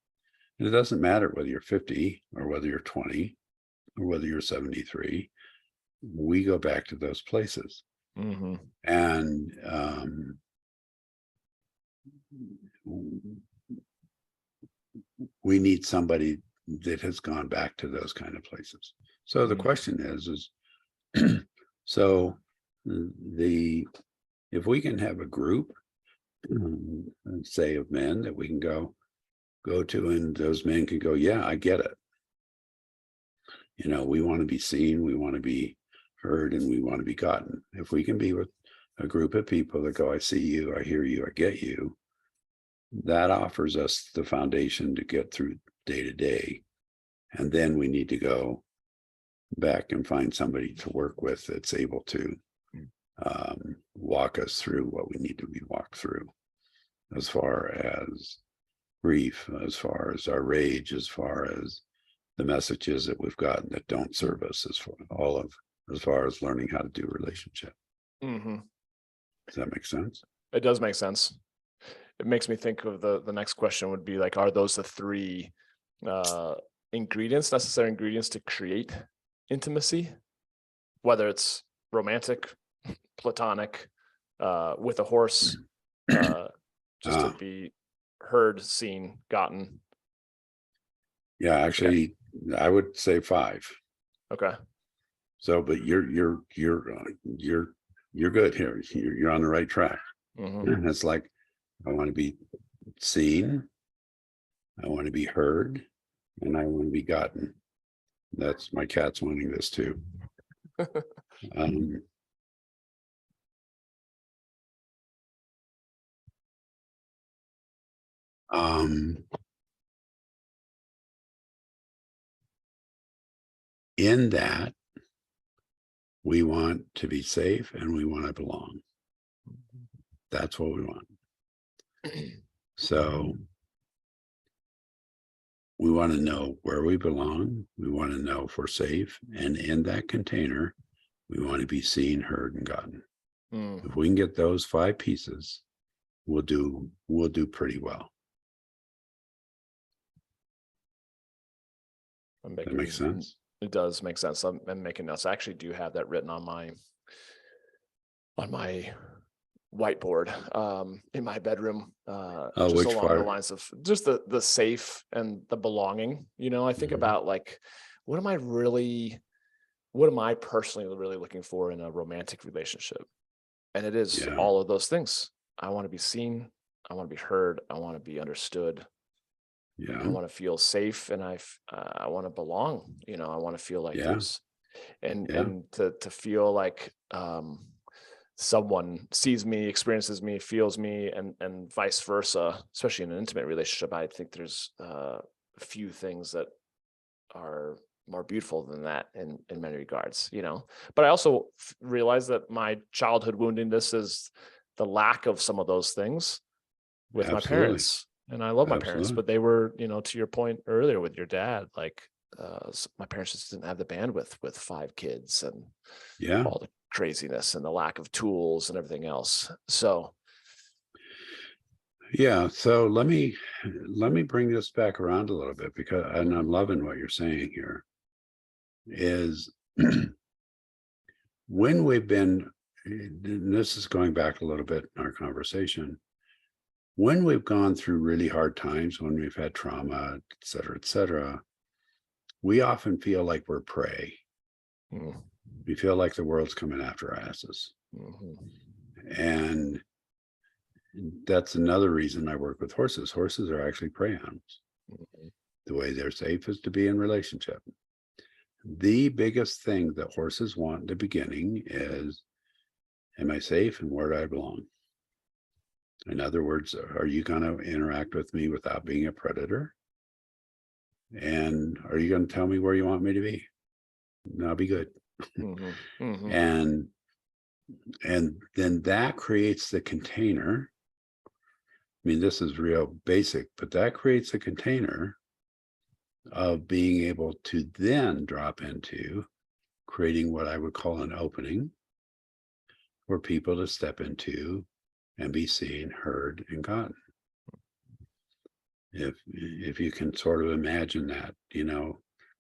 And it doesn't matter whether you're 50 or whether you're 20 or whether you're 73. We go back to those places. Mm-hmm. And we need somebody that has gone back to those kind of places. So the question is so if we can have a group, say of men that we can go to, and those men can go, yeah, I get it. We want to be seen, we want to be heard, and we want to be gotten. If we can be with a group of people that go, I see you, I hear you, I get you, that offers us the foundation to get through day to day. And then we need to go back and find somebody to work with that's able to walk us through what we need to be walked through, as far as grief, as far as our rage, as far as the messages that we've gotten that don't serve us, as far as learning how to do relationship. Mm-hmm. Does that make sense? It does make sense. It makes me think of the next question would be like, are those the three necessary ingredients to create intimacy, whether it's romantic, platonic, with a horse, just to be heard, seen, gotten? Yeah, actually, I would say 5. Okay. So, but you're good here. You're on the right track. Mm-hmm. And it's like, I want to be seen, I want to be heard, and I want to be gotten. That's my cat's wanting this too. In that, we want to be safe and we want to belong. That's what we want. So we want to know where we belong. We want to know if we're safe. And in that container, we want to be seen, heard, and gotten. If we can get those 5 pieces, we'll do pretty well. That makes sense. It does make sense. I'm making notes. I actually do have that written on my whiteboard in my bedroom. Just which along part? the lines of just the safe and the belonging. I think about like, what am I personally really looking for in a romantic relationship? And it is all of those things. I want to be seen. I want to be heard. I want to be understood. Yeah. I want to feel safe, and I want to belong. I want to feel like there's, and to feel like someone sees me, experiences me, feels me, and vice versa. Especially in an intimate relationship, I think there's a few things that are more beautiful than that in many regards. But I also realize that my childhood woundedness is the lack of some of those things with my parents. And I love my parents, but they were, to your point earlier with your dad, like my parents just didn't have the bandwidth with 5 kids and all the craziness and the lack of tools and everything else. So so let me bring this back around a little bit, and I'm loving what you're saying here, is when we've been, and this is going back a little bit in our conversation, when we've gone through really hard times, when we've had trauma, et cetera, we often feel like we're prey. We feel like the world's coming after our asses. And that's another reason I work with horses. Horses are actually prey animals. The way they're safe is to be in relationship. The biggest thing that horses want in the beginning is, am I safe and where do I belong? In other words, are you going to interact with me without being a predator? And are you going to tell me where you want me to be? That'll be good. And then that creates the container. I mean, this is real basic, but that creates a container of being able to then drop into creating what I would call an opening for people to step into and be seen, heard, and gotten. If you can sort of imagine that,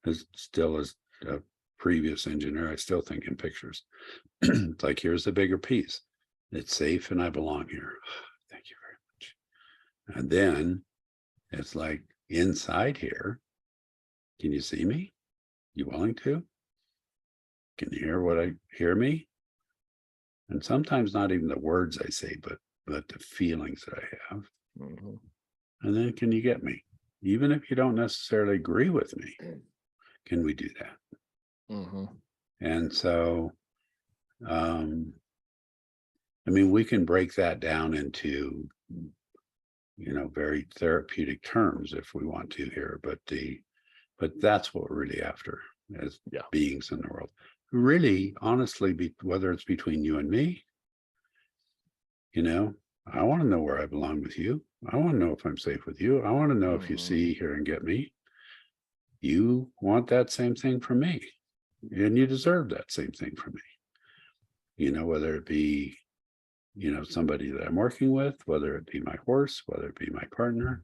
as still as a previous engineer, I still think in pictures. It's like, here's the bigger piece. It's safe and I belong here. Thank you very much. And then it's like, inside here, can you see me? You willing to? Can you hear me? And sometimes not even the words I say, but the feelings that I have. And then can you get me? Even if you don't necessarily agree with me, can we do that? And so, I mean, we can break that down into, very therapeutic terms if we want to here, but that's what we're really after as beings in the world. Really, honestly, whether it's between you and me, I want to know where I belong with you. I want to know if I'm safe with you. I want to know if you see, hear, and get me. You want that same thing from me, and you deserve that same thing from me. Whether it be, somebody that I'm working with, whether it be my horse, whether it be my partner.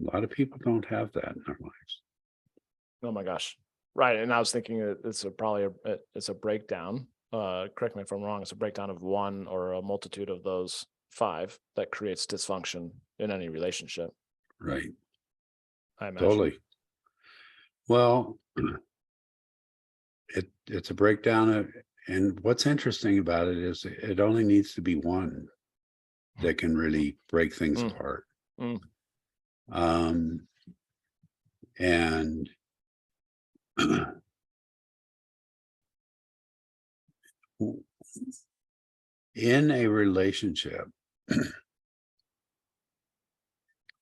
A lot of people don't have that in their lives. Oh my gosh. Right. And I was thinking that it's a breakdown. Correct me if I'm wrong. It's a breakdown of one or a multitude of those 5 that creates dysfunction in any relationship. Right. I imagine. Totally. Well, it's a breakdown and what's interesting about it is it only needs to be one that can really break things apart. And in a relationship,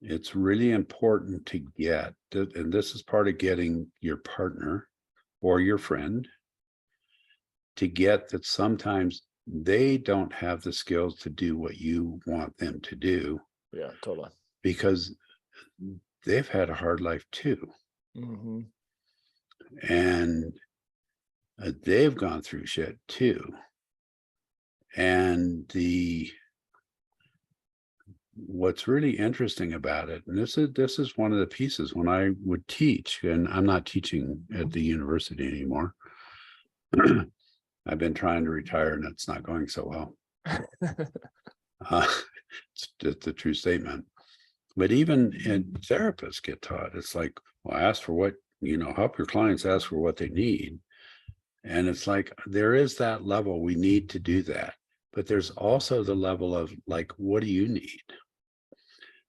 it's really important to get, and this is part of getting your partner or your friend, to get that sometimes they don't have the skills to do what you want them to do. Yeah, totally. Because they've had a hard life too. And they've gone through shit too. And what's really interesting about it, and this is one of the pieces when I would teach, and I'm not teaching at the university anymore. I've been trying to retire and it's not going so well. It's a true statement. But even therapists get taught, it's like, well, ask for what, help your clients ask for what they need. And it's like, there is that level, we need to do that. But there's also the level of like, what do you need?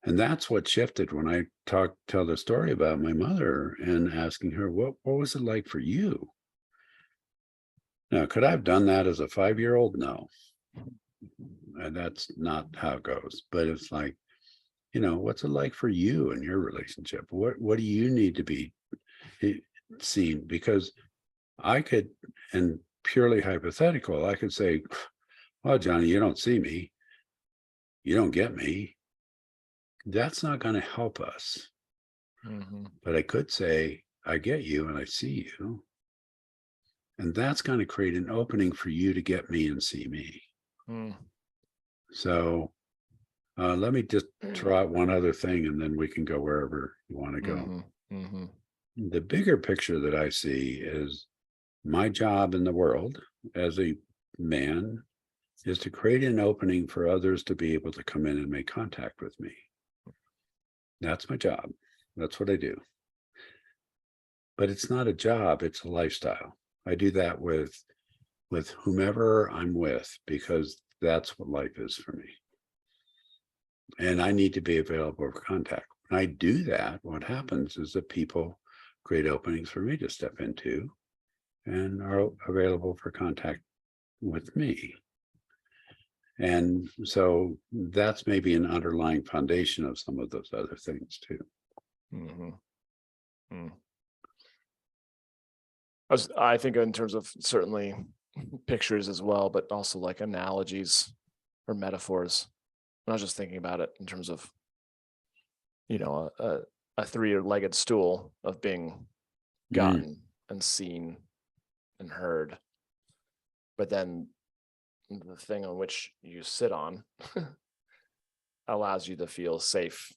And that's what shifted when I tell the story about my mother and asking her, what was it like for you? Now, could I have done that as a 5-year-old? No. And that's not how it goes. But it's like, what's it like for you in your relationship? What do you need to be seen? Because I could, and purely hypothetical, I could say, well, Johnny, you don't see me. You don't get me. That's not going to help us. But I could say, I get you and I see you. And that's going to create an opening for you to get me and see me. So let me just throw out one other thing and then we can go wherever you want to go. The bigger picture that I see is my job in the world as a man is to create an opening for others to be able to come in and make contact with me. That's my job. That's what I do. But it's not a job, it's a lifestyle. I do that with whomever I'm with because that's what life is for me. And I need to be available for contact. When I do that, what happens is that people create openings for me to step into and are available for contact with me. And so that's maybe an underlying foundation of some of those other things too. Mm-hmm. Mm. I think in terms of certainly pictures as well, but also like analogies or metaphors. I was just thinking about it in terms of, a three-legged stool of being gotten and seen and heard, but then the thing on which you sit on allows you to feel safe,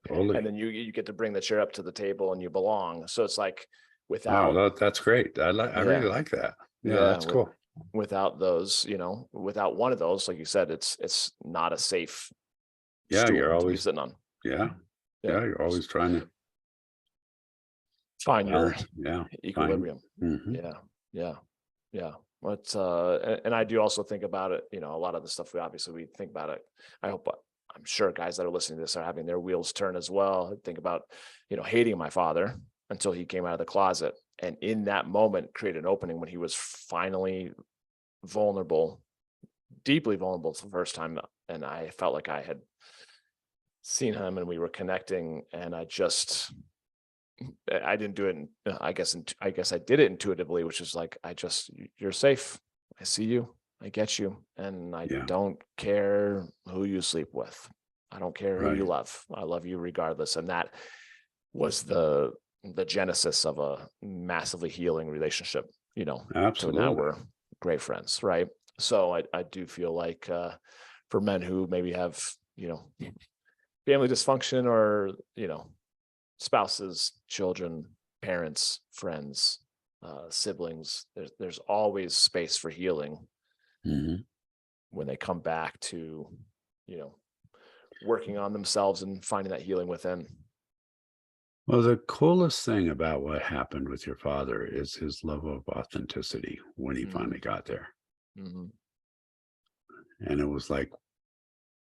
Totally. and then you get to bring the chair up to the table and you belong. So it's like without, Oh, that's great. I really like that. Yeah, that's cool. without those, without one of those, like you said, it's not a safe Yeah, stool you're to be always, sitting on. yeah, you're always trying to Find your balance. Yeah, equilibrium. Mhm. Yeah. But and I do also think about it, a lot of the stuff we think about it. I'm sure guys that are listening to this are having their wheels turn as well. Think about, hating my father until he came out of the closet. And in that moment, create an opening when he was finally vulnerable, deeply vulnerable for the first time. And I felt like I had seen him and we were connecting. And I didn't do it. I guess I did it intuitively, which is like, you're safe. I see you. I get you. And I Yeah, don't care who you sleep with. I don't care who you right. love. I love you regardless. And that was the genesis of a massively healing relationship, to now Absolutely. we're great friends. Right. So I do feel like, for men who maybe have, family dysfunction or, spouses, children, parents, friends, siblings, there's always space for healing Mhm. when they come back to, you know, working on themselves and finding that healing within. Well, the coolest thing about what happened with your father is his level of authenticity when he Mm-hmm. finally got there. Mm-hmm. And it was like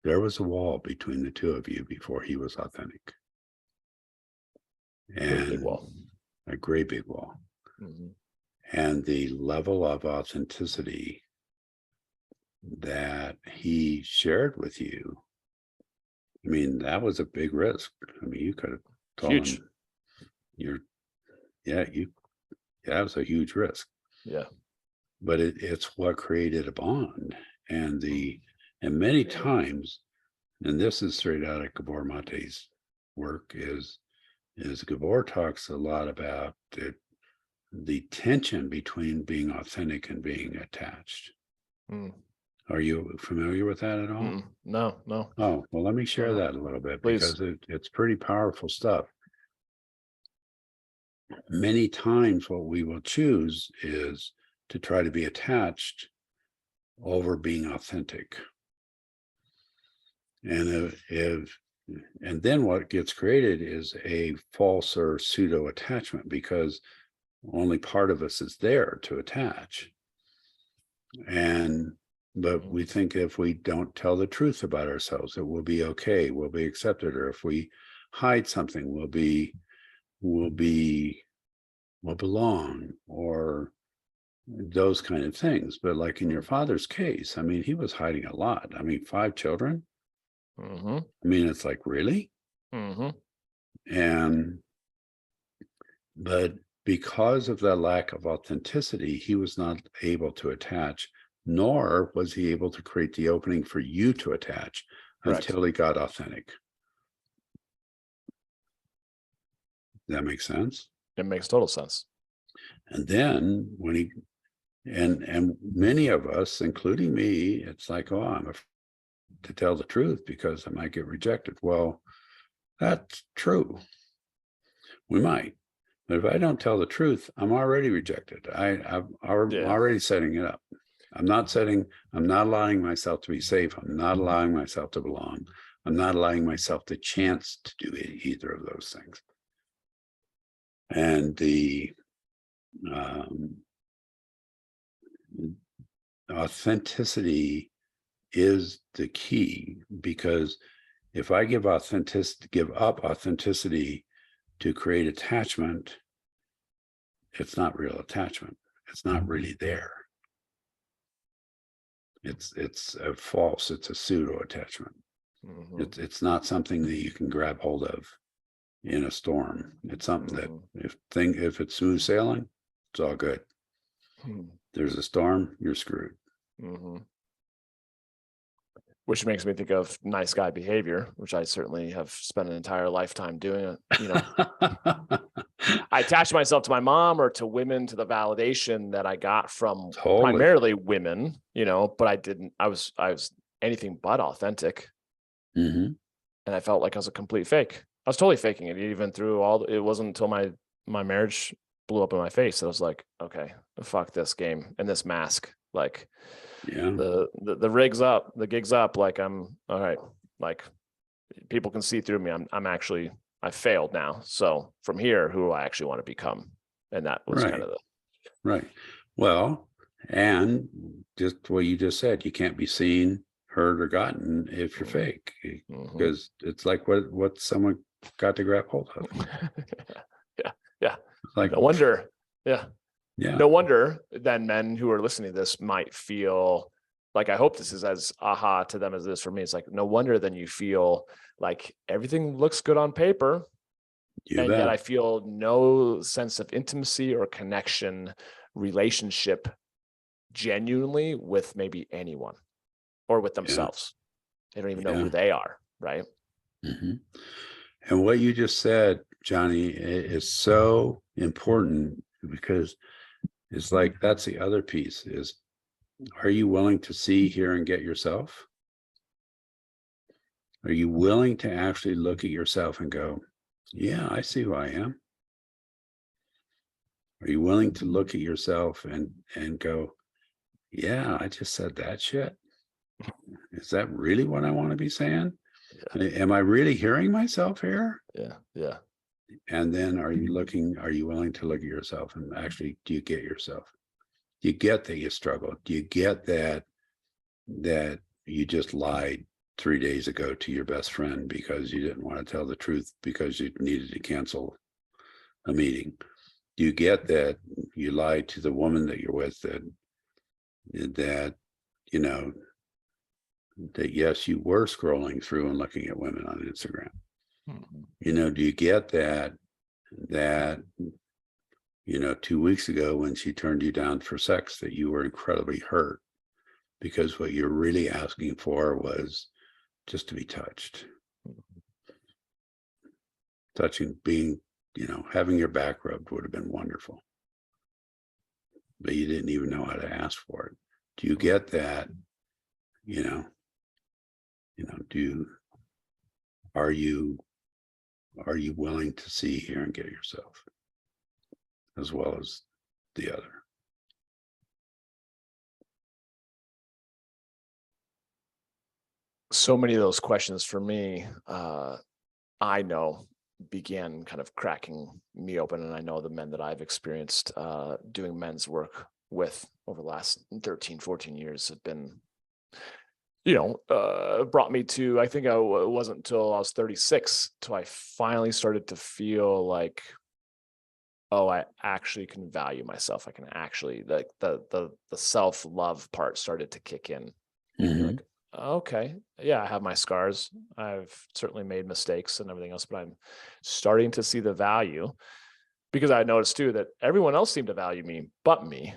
there was a wall between the two of you before he was authentic, Great big and wall. a great big wall. Mm-hmm. And the level of authenticity that he shared with you, I mean, that was a big risk. I mean, you could have told Huge. him you're, yeah, it was a huge risk, Yeah. but it's what created a bond. And and many times, and this is straight out of Gabor Mate's work, is Gabor talks a lot about the tension between being authentic and being attached. Mm. Are you familiar with that at all? Mm-mm. No, no, Oh, well, let me share no. that a little bit Please. because it's pretty powerful stuff. Many times, what we will choose is to try to be attached over being authentic. And and then what gets created is a false or pseudo attachment because only part of us is there to attach. But we think if we don't tell the truth about ourselves, it will be okay, we'll be accepted, or if we hide something, we'll belong, or those kind of things. But like in your father's case, I mean, he was hiding a lot. I mean, 5 children. Mm-hmm. I mean, it's like, really? Mm-hmm. And but because of that lack of authenticity, he was not able to attach, nor was he able to create the opening for you to attach Correct. until he got authentic. That makes sense. It makes total sense. And then when he and many of us, including me, it's like, oh, I'm afraid to tell the truth because I might get rejected. Well, that's true. We might. But if I don't tell the truth, I'm already rejected. I'm Yeah. already setting it up. I'm not allowing myself to be safe. I'm not allowing myself to belong. I'm not allowing myself the chance to do either of those things. And the um, authenticity is the key, because if I give up authenticity to create attachment, it's not real attachment. It's not really there. It's a false, it's a pseudo attachment. Mhm. It's not something that you can grab hold of in a storm. It's something that if it's smooth sailing, it's all good. Mhm. There's a storm, you're screwed. Mhm. Which makes me think of nice guy behavior, which I certainly have spent an entire lifetime doing. I attached myself to my mom or to women, to the validation that I got from Totally. primarily women, but I was anything but authentic. Hmm. And I felt like I was a complete fake. I was totally faking it, even through it wasn't until my marriage blew up in my face that I was like, okay, fuck this game and this mask. Like Yeah. the rig's up, the gig's up. Like I'm all right. Like people can see through me. I failed now. So from here, who do I actually want to become? And that was kind Right. of the Right. Well, and just what you just said, you can't be seen, heard, or gotten if you're fake, Mhm. because it's like what someone got to grab hold of. Yeah. Yeah. It's like, No wonder. Yeah. yeah, No wonder then men who are listening to this might feel like, I hope this is as aha to them as this for me. It's like, no wonder then you feel like everything looks good on paper, you and yet bet. I feel no sense of intimacy or connection, relationship genuinely with maybe anyone or with Yeah. themselves. They don't even know who Yeah. they are, right? Hmm. And what you just said, Johnny, is so important because it's like that's the other piece is, are you willing to see, hear, and get yourself? Are you willing to actually look at yourself and go, yeah, I see who I am? Are you willing to look at yourself and go, yeah, I just said that shit? Is that really what I want to be saying? Yeah. Am I really hearing myself here? Yeah. Yeah. And then are you willing to look at yourself and actually, do you get yourself? Do you get that you struggle? Do you get that you just lied 3 days ago to your best friend because you didn't want to tell the truth because you needed to cancel a meeting? Do you get that you lied to the woman that you're with, that you know that yes, you were scrolling through and looking at women on Instagram? Mhm. Do you get that 2 weeks ago when she turned you down for sex, that you were incredibly hurt because what you're really asking for was just to be touched, touching, being, having your back rubbed would have been wonderful, but you didn't even know how to ask for it. Do you get that? You know, do are you willing to see, hear, and get yourself as well as the other? So many of those questions for me, I know began kind of cracking me open. And I know the men that I've experienced doing men's work with over the last 13, 14 years have been, brought me to, I think it wasn't until I was 36 till I finally started to feel like, oh, I actually can value myself. I can actually, like, the self-love part started to kick in. You're Hmm. like, okay, yeah, I have my scars. I've certainly made mistakes and everything else, but I'm starting to see the value, because I noticed too that everyone else seemed to value me but me.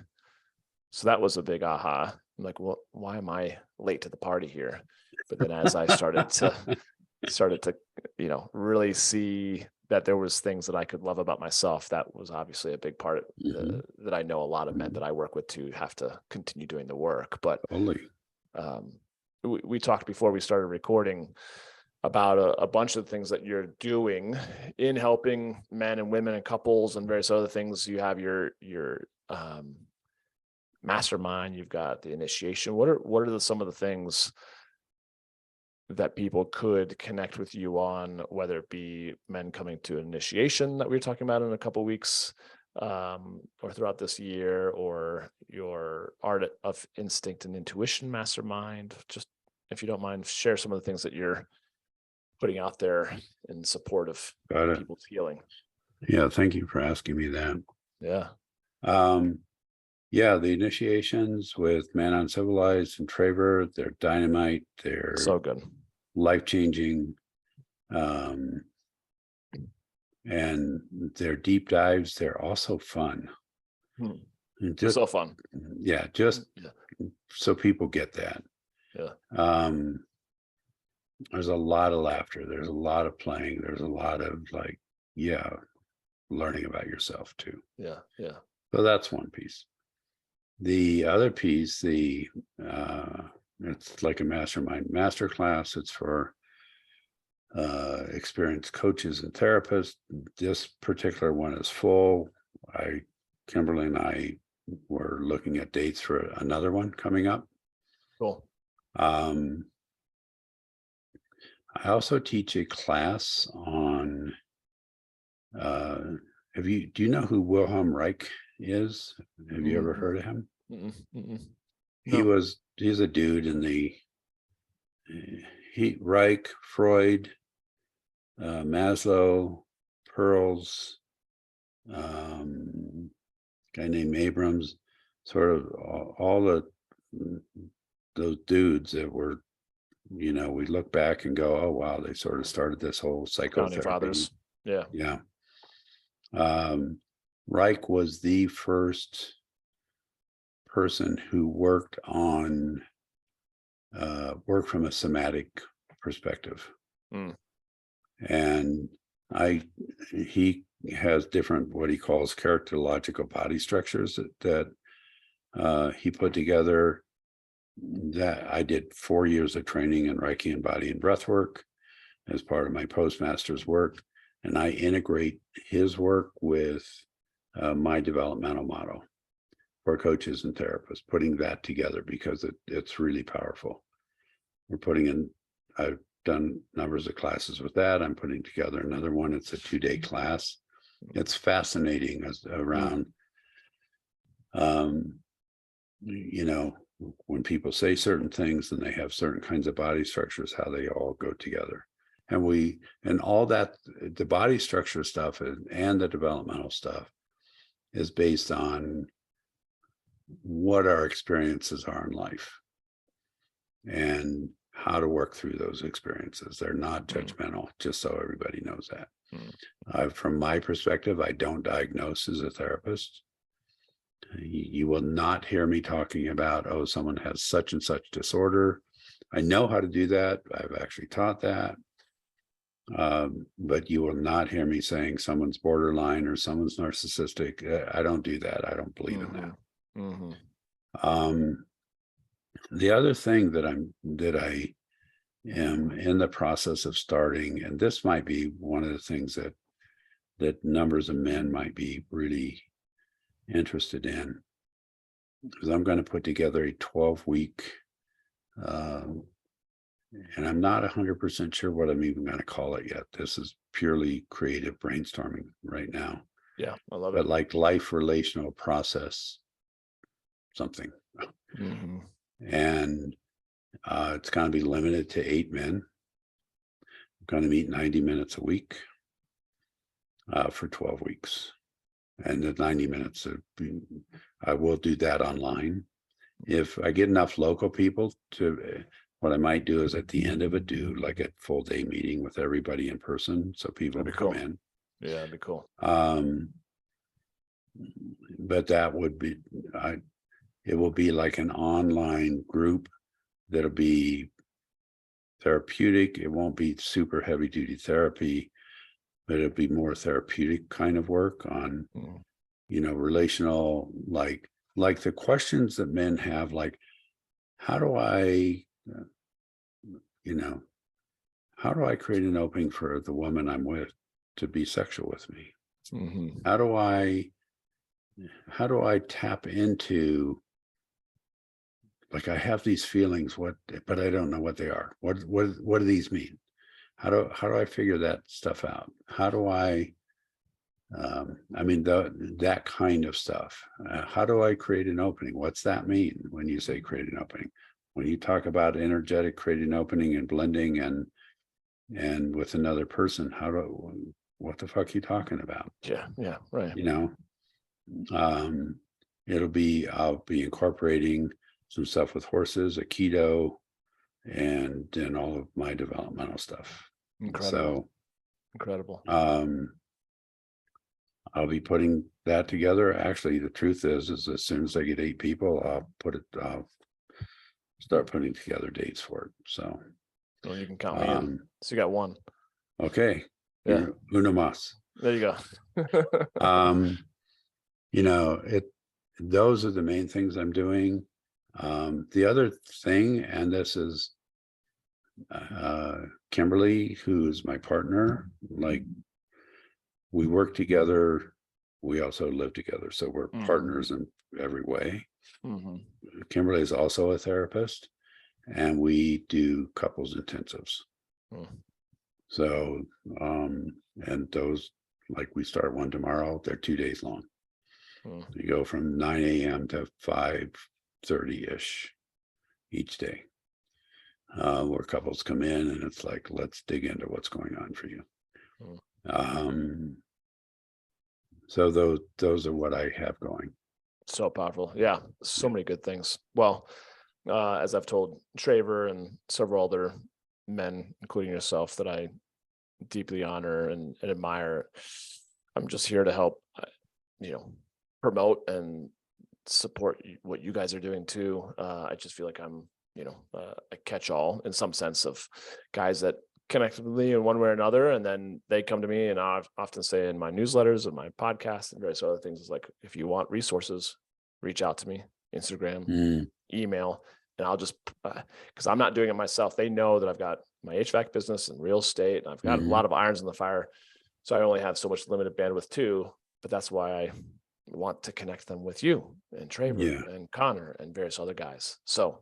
So that was a big aha. I'm like, well, why am I late to the party here? But then as I started to really see that there was things that I could love about myself, that was obviously a big part Hmm. that I know a lot of men that I work with to have to continue doing the work. But Totally. um, we talked before we started recording about a bunch of things that you're doing in helping men and women and couples and various other things. You have your mastermind, you've got the initiation. What are some of the things that people could connect with you on, whether it be men coming to initiation that we were talking about in a couple of weeks, or throughout this year, or your art of instinct and intuition mastermind? Just, if you don't mind, share some of the things that you're putting out there in support of Got it. people's healing. Yeah. Thank you for asking me that. Yeah. Um, Yeah, the initiations with Man Uncivilized and Traver, they're dynamite, they're So good. life-changing. And their deep dives, they're also fun. Hmm. And just, So fun. yeah, just Yeah. so people get that. Yeah. There's a lot of laughter. There's a lot of playing. There's a lot of like, yeah, learning about yourself too. Yeah. Yeah. So that's one piece. The other piece, it's like a mastermind masterclass. It's for experienced coaches and therapists. This particular one is full. Kimberly and I were looking at dates for another one coming up. Cool. I also teach a class on, do you know who Wilhelm Reich is? Have you ever heard of him? No. He's a dude in Reich, Freud, Maslow, Pearls, guy named Abrams, sort of all those dudes that were, we look back and go, oh wow, they sort of started this whole Founding psychotherapy. fathers. Yeah. Yeah. Reich was the first person who worked from a somatic perspective. And he has different, what he calls characterological body structures that he put together. That I did 4 years of training in Reichian body and breath work as part of my postmaster's work. And I integrate his work with my developmental model for coaches and therapists, putting that together because it's really powerful. I've done numbers of classes with that. I'm putting together another one. It's a 2-day class. It's fascinating around, when people say certain things and they have certain kinds of body structures, how they all go together. And all that, the body structure stuff and the developmental stuff is based on what our experiences are in life and how to work through those experiences. They're not judgmental, just so everybody knows that. From my perspective, I don't diagnose as a therapist. You will not hear me talking about, oh, someone has such and such disorder. I know how to do that. I've actually taught that. But you will not hear me saying someone's borderline or someone's narcissistic. I don't do that. I don't believe in that. The other thing that I am in the process of starting, and this might be one of the things that numbers of men might be really interested in, because I'm going to put together a 12-week, and I'm not 100% sure what I'm even going to call it yet. This is purely creative brainstorming right now. Yeah, I love it. But like life relational process, something. And it's going to be limited to 8 men. I'm going to meet 90 minutes a week for 12 weeks. And the 90 minutes, I will do that online. If I get enough local people what I might do is at the end of it, do like a full day meeting with everybody in person. So people can come in. Yeah, that'd be cool. But that would be, it will be like an online group that'll be therapeutic. It won't be super heavy duty therapy, but it'll be more therapeutic kind of work on, relational, like the questions that men have, like, how do I create an opening for the woman I'm with to be sexual with me? How do I tap into, like, I have these feelings, but I don't know what they are. What do these mean? How do I figure that stuff out? How do I, that kind of stuff. How do I create an opening? What's that mean when you say create an opening? When you talk about energetic, creating an opening and blending and with another person, what the fuck are you talking about? Yeah, right. I'll be incorporating some stuff with horses, Aikido, and then all of my developmental stuff. Incredible. Incredible. So I'll be putting that together. Actually, the truth is as soon as I get 8 people, I'll start putting together dates for it. So well, you can count me in. So you got one. Okay. Yeah. Uno más. There you go. Those are the main things I'm doing. The other thing, and this is Kimberly, who's my partner, like we work together. We also live together. So we're partners in every way. Kimberly is also a therapist, and we do couples intensives. So, and those, like we start one tomorrow, they're 2 days long. You go from 9 a.m. to 5:30-ish each day, where couples come in and it's like, let's dig into what's going on for you. So those are what I have going. So powerful. Yeah. So many good things. Well, as I've told Traver and several other men, including yourself, that I deeply honor and admire, I'm just here to help, promote and support what you guys are doing too. I just feel like I'm, a catch-all in some sense of guys that connect with me in one way or another, and then they come to me, and I often say in my newsletters and my podcast and various other things, is like, if you want resources, reach out to me, Instagram, email, and I'll just, because I'm not doing it myself. They know that I've got my HVAC business and real estate, and I've got a lot of irons in the fire, so I only have so much limited bandwidth too. But that's why I want to connect them with you and Traver and Connor and various other guys. So,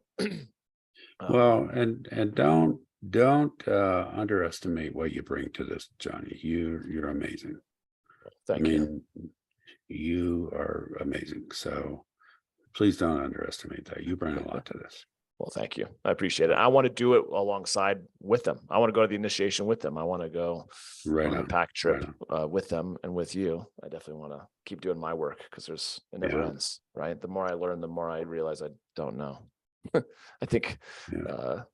well, and don't underestimate what you bring to this, Johnny. You're amazing. Thank you. You are amazing. So please don't underestimate that. You bring a lot to this. Well, thank you. I appreciate it. I want to do it alongside with them. I want to go to the initiation with them. I want to go on a pack trip with them and with you. I definitely want to keep doing my work because it never ends, right? The more I learn, the more I realize I don't know. I think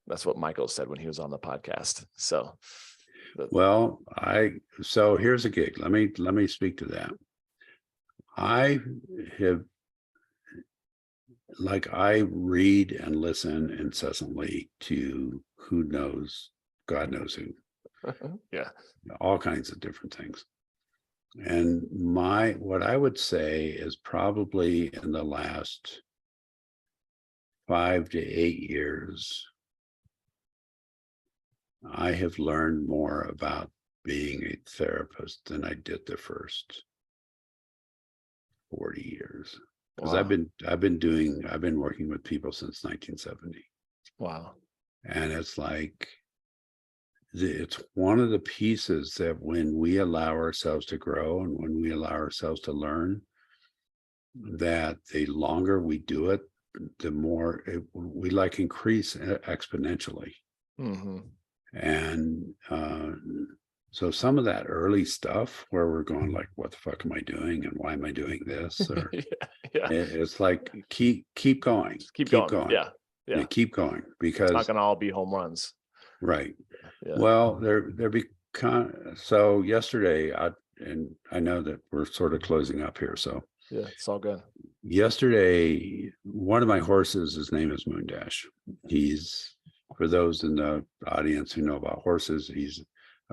that's what Michael said when he was on the podcast. So, so here's a gig. Let me speak to that. I read and listen incessantly to God knows who. All kinds of different things. And what I would say is probably in the last 5 to 8 years, I have learned more about being a therapist than I did the first 40 years. Because I've been working with people since 1970. Wow. And it's like, it's one of the pieces that when we allow ourselves to grow and when we allow ourselves to learn, that the longer we do it, the more we increase exponentially. And so some of that early stuff where we're going like, what the fuck am I doing? And why am I doing this? Or it's like, keep going. Keep going. Yeah. Keep going, because it's not going to all be home runs. Right. Well, so yesterday, and I know that we're sort of closing up here. So yeah, it's all good. Yesterday, one of my horses, his name is Moon Dash. He's, for those in the audience who know about horses, he's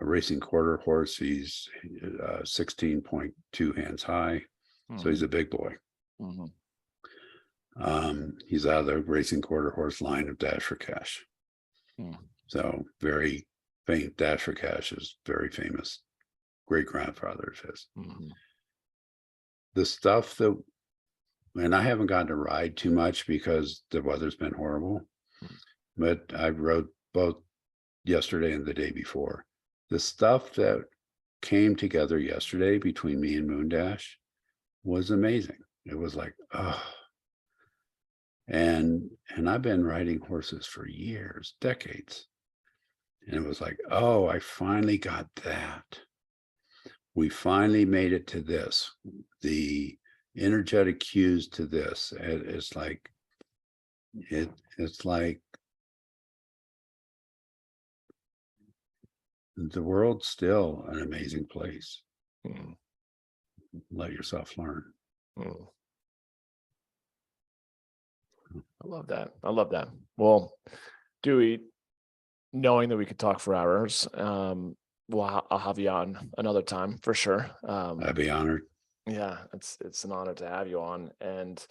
a racing quarter horse. He's 16.2 hands high. So he's a big boy. He's out of the racing quarter horse line of Dash for Cash. So very famous. Dash for Cash is very famous. Great grandfather of his. The stuff that, and I haven't gotten to ride too much because the weather's been horrible, but I rode both yesterday and the day before. The stuff that came together yesterday between me and Moon Dash was amazing. It was like, oh. And I've been riding horses for years, decades. And it was like, oh, I finally got that. We finally made it to this. The energetic cues to this. It's like it's like the world's still an amazing place. Mm, Let yourself learn. mm. I love that. I love that. Well, Dewey, knowing that we could talk for hours, I'll have you on another time for sure. I'd be honored. Yeah, it's an honor to have you on. And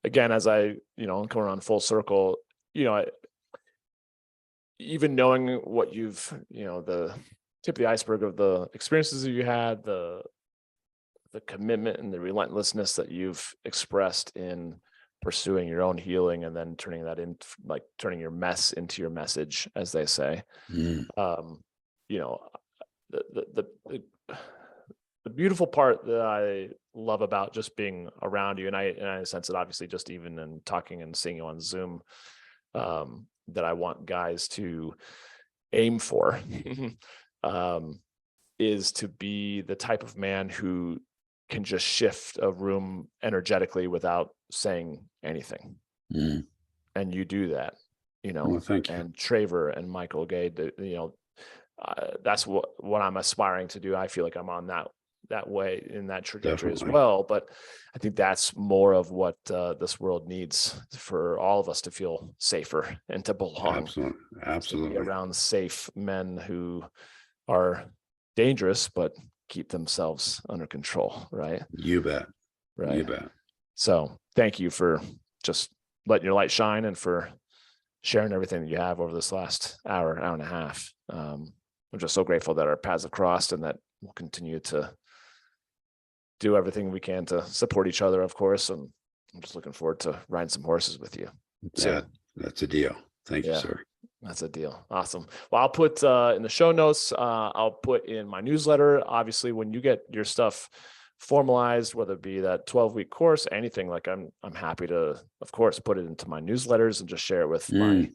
again, as I, come around full circle, even knowing what you've, the tip of the iceberg of the experiences that you had, the commitment and the relentlessness that you've expressed in pursuing your own healing and then turning that in, like turning your mess into your message, as they say. Mm, You know, the beautiful part that I love about just being around you, and I sense it obviously just even in talking and seeing you on Zoom, that I want guys to aim for, is to be the type of man who can just shift a room energetically without saying anything. mm. And you do that, Well, thank you. and Traver and Michael Gay, that's what I'm aspiring to do. I feel like I'm on that way in that trajectory Definitely. as well. But I think that's more of what this world needs for all of us to feel safer and to belong. Absolutely. To be Absolutely. around safe men who are dangerous, but keep themselves under control. Right. You bet. Right. You bet. So thank you for just letting your light shine and for sharing everything that you have over this last hour and a half. I'm just so grateful that our paths have crossed and that we'll continue to do everything we can to support each other, of course. And I'm just looking forward to riding some horses with you. That's a deal. Thank you, Yeah. sir. That's a deal. Awesome. Well, I'll put in the show notes, I'll put in my newsletter. Obviously, when you get your stuff formalized, whether it be that 12-week course, anything, like I'm happy to, of course, put it into my newsletters and just share it with my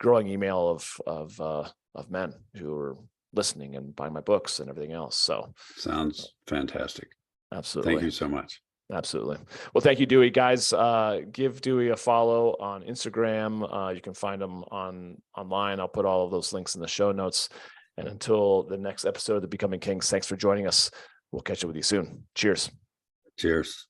growing email of men who are listening and buying my books and everything else. So Sounds fantastic. absolutely. Thank you so much. Absolutely. Well, thank you, Dewey. Guys, give Dewey a follow on Instagram. You can find him online. I'll put all of those links in the show notes. And until the next episode of the Becoming Kings, thanks for joining us. We'll catch up with you soon. Cheers. Cheers.